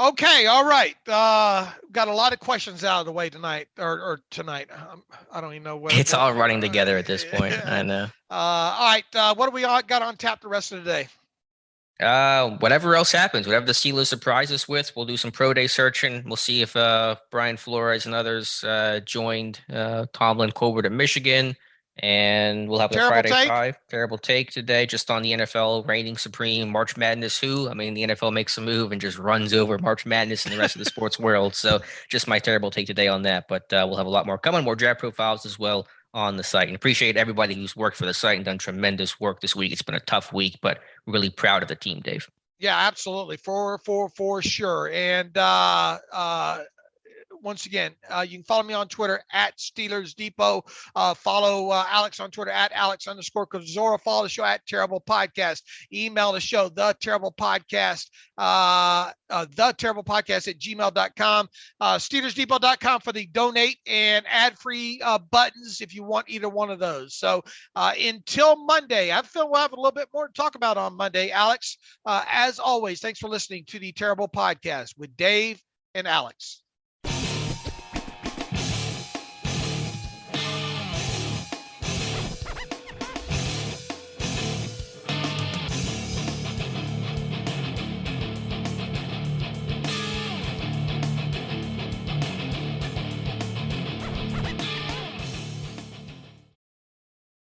Okay, all right. Got a lot of questions out of the way tonight, or tonight. I don't even know what it's all running together at this point. I know. All right. What do we got on tap the rest of the day? Whatever else happens, whatever the Steelers surprise us with, we'll do some pro day searching. We'll see if Brian Flores and others joined Tomlin, Colbert at Michigan. And we'll have the Friday Five. Terrible take today just on the NFL reigning supreme March Madness who. I mean, the NFL makes a move and just runs over March Madness and the rest of the sports world. So just my terrible take today on that. But we'll have a lot more coming, more draft profiles as well on the site. And appreciate everybody who's worked for the site and done tremendous work this week. It's been a tough week, but really proud of the team, Dave. Yeah, absolutely. For sure. And once again, you can follow me on Twitter at Steelers Depot. Follow Alex on Twitter at Alex_Kozora. Follow the show at Terrible Podcast. Email the show, The Terrible Podcast at gmail.com. SteelersDepot.com for the donate and ad-free buttons if you want either one of those. So until Monday, I feel we'll have a little bit more to talk about on Monday. Alex, as always, thanks for listening to the Terrible Podcast with Dave and Alex.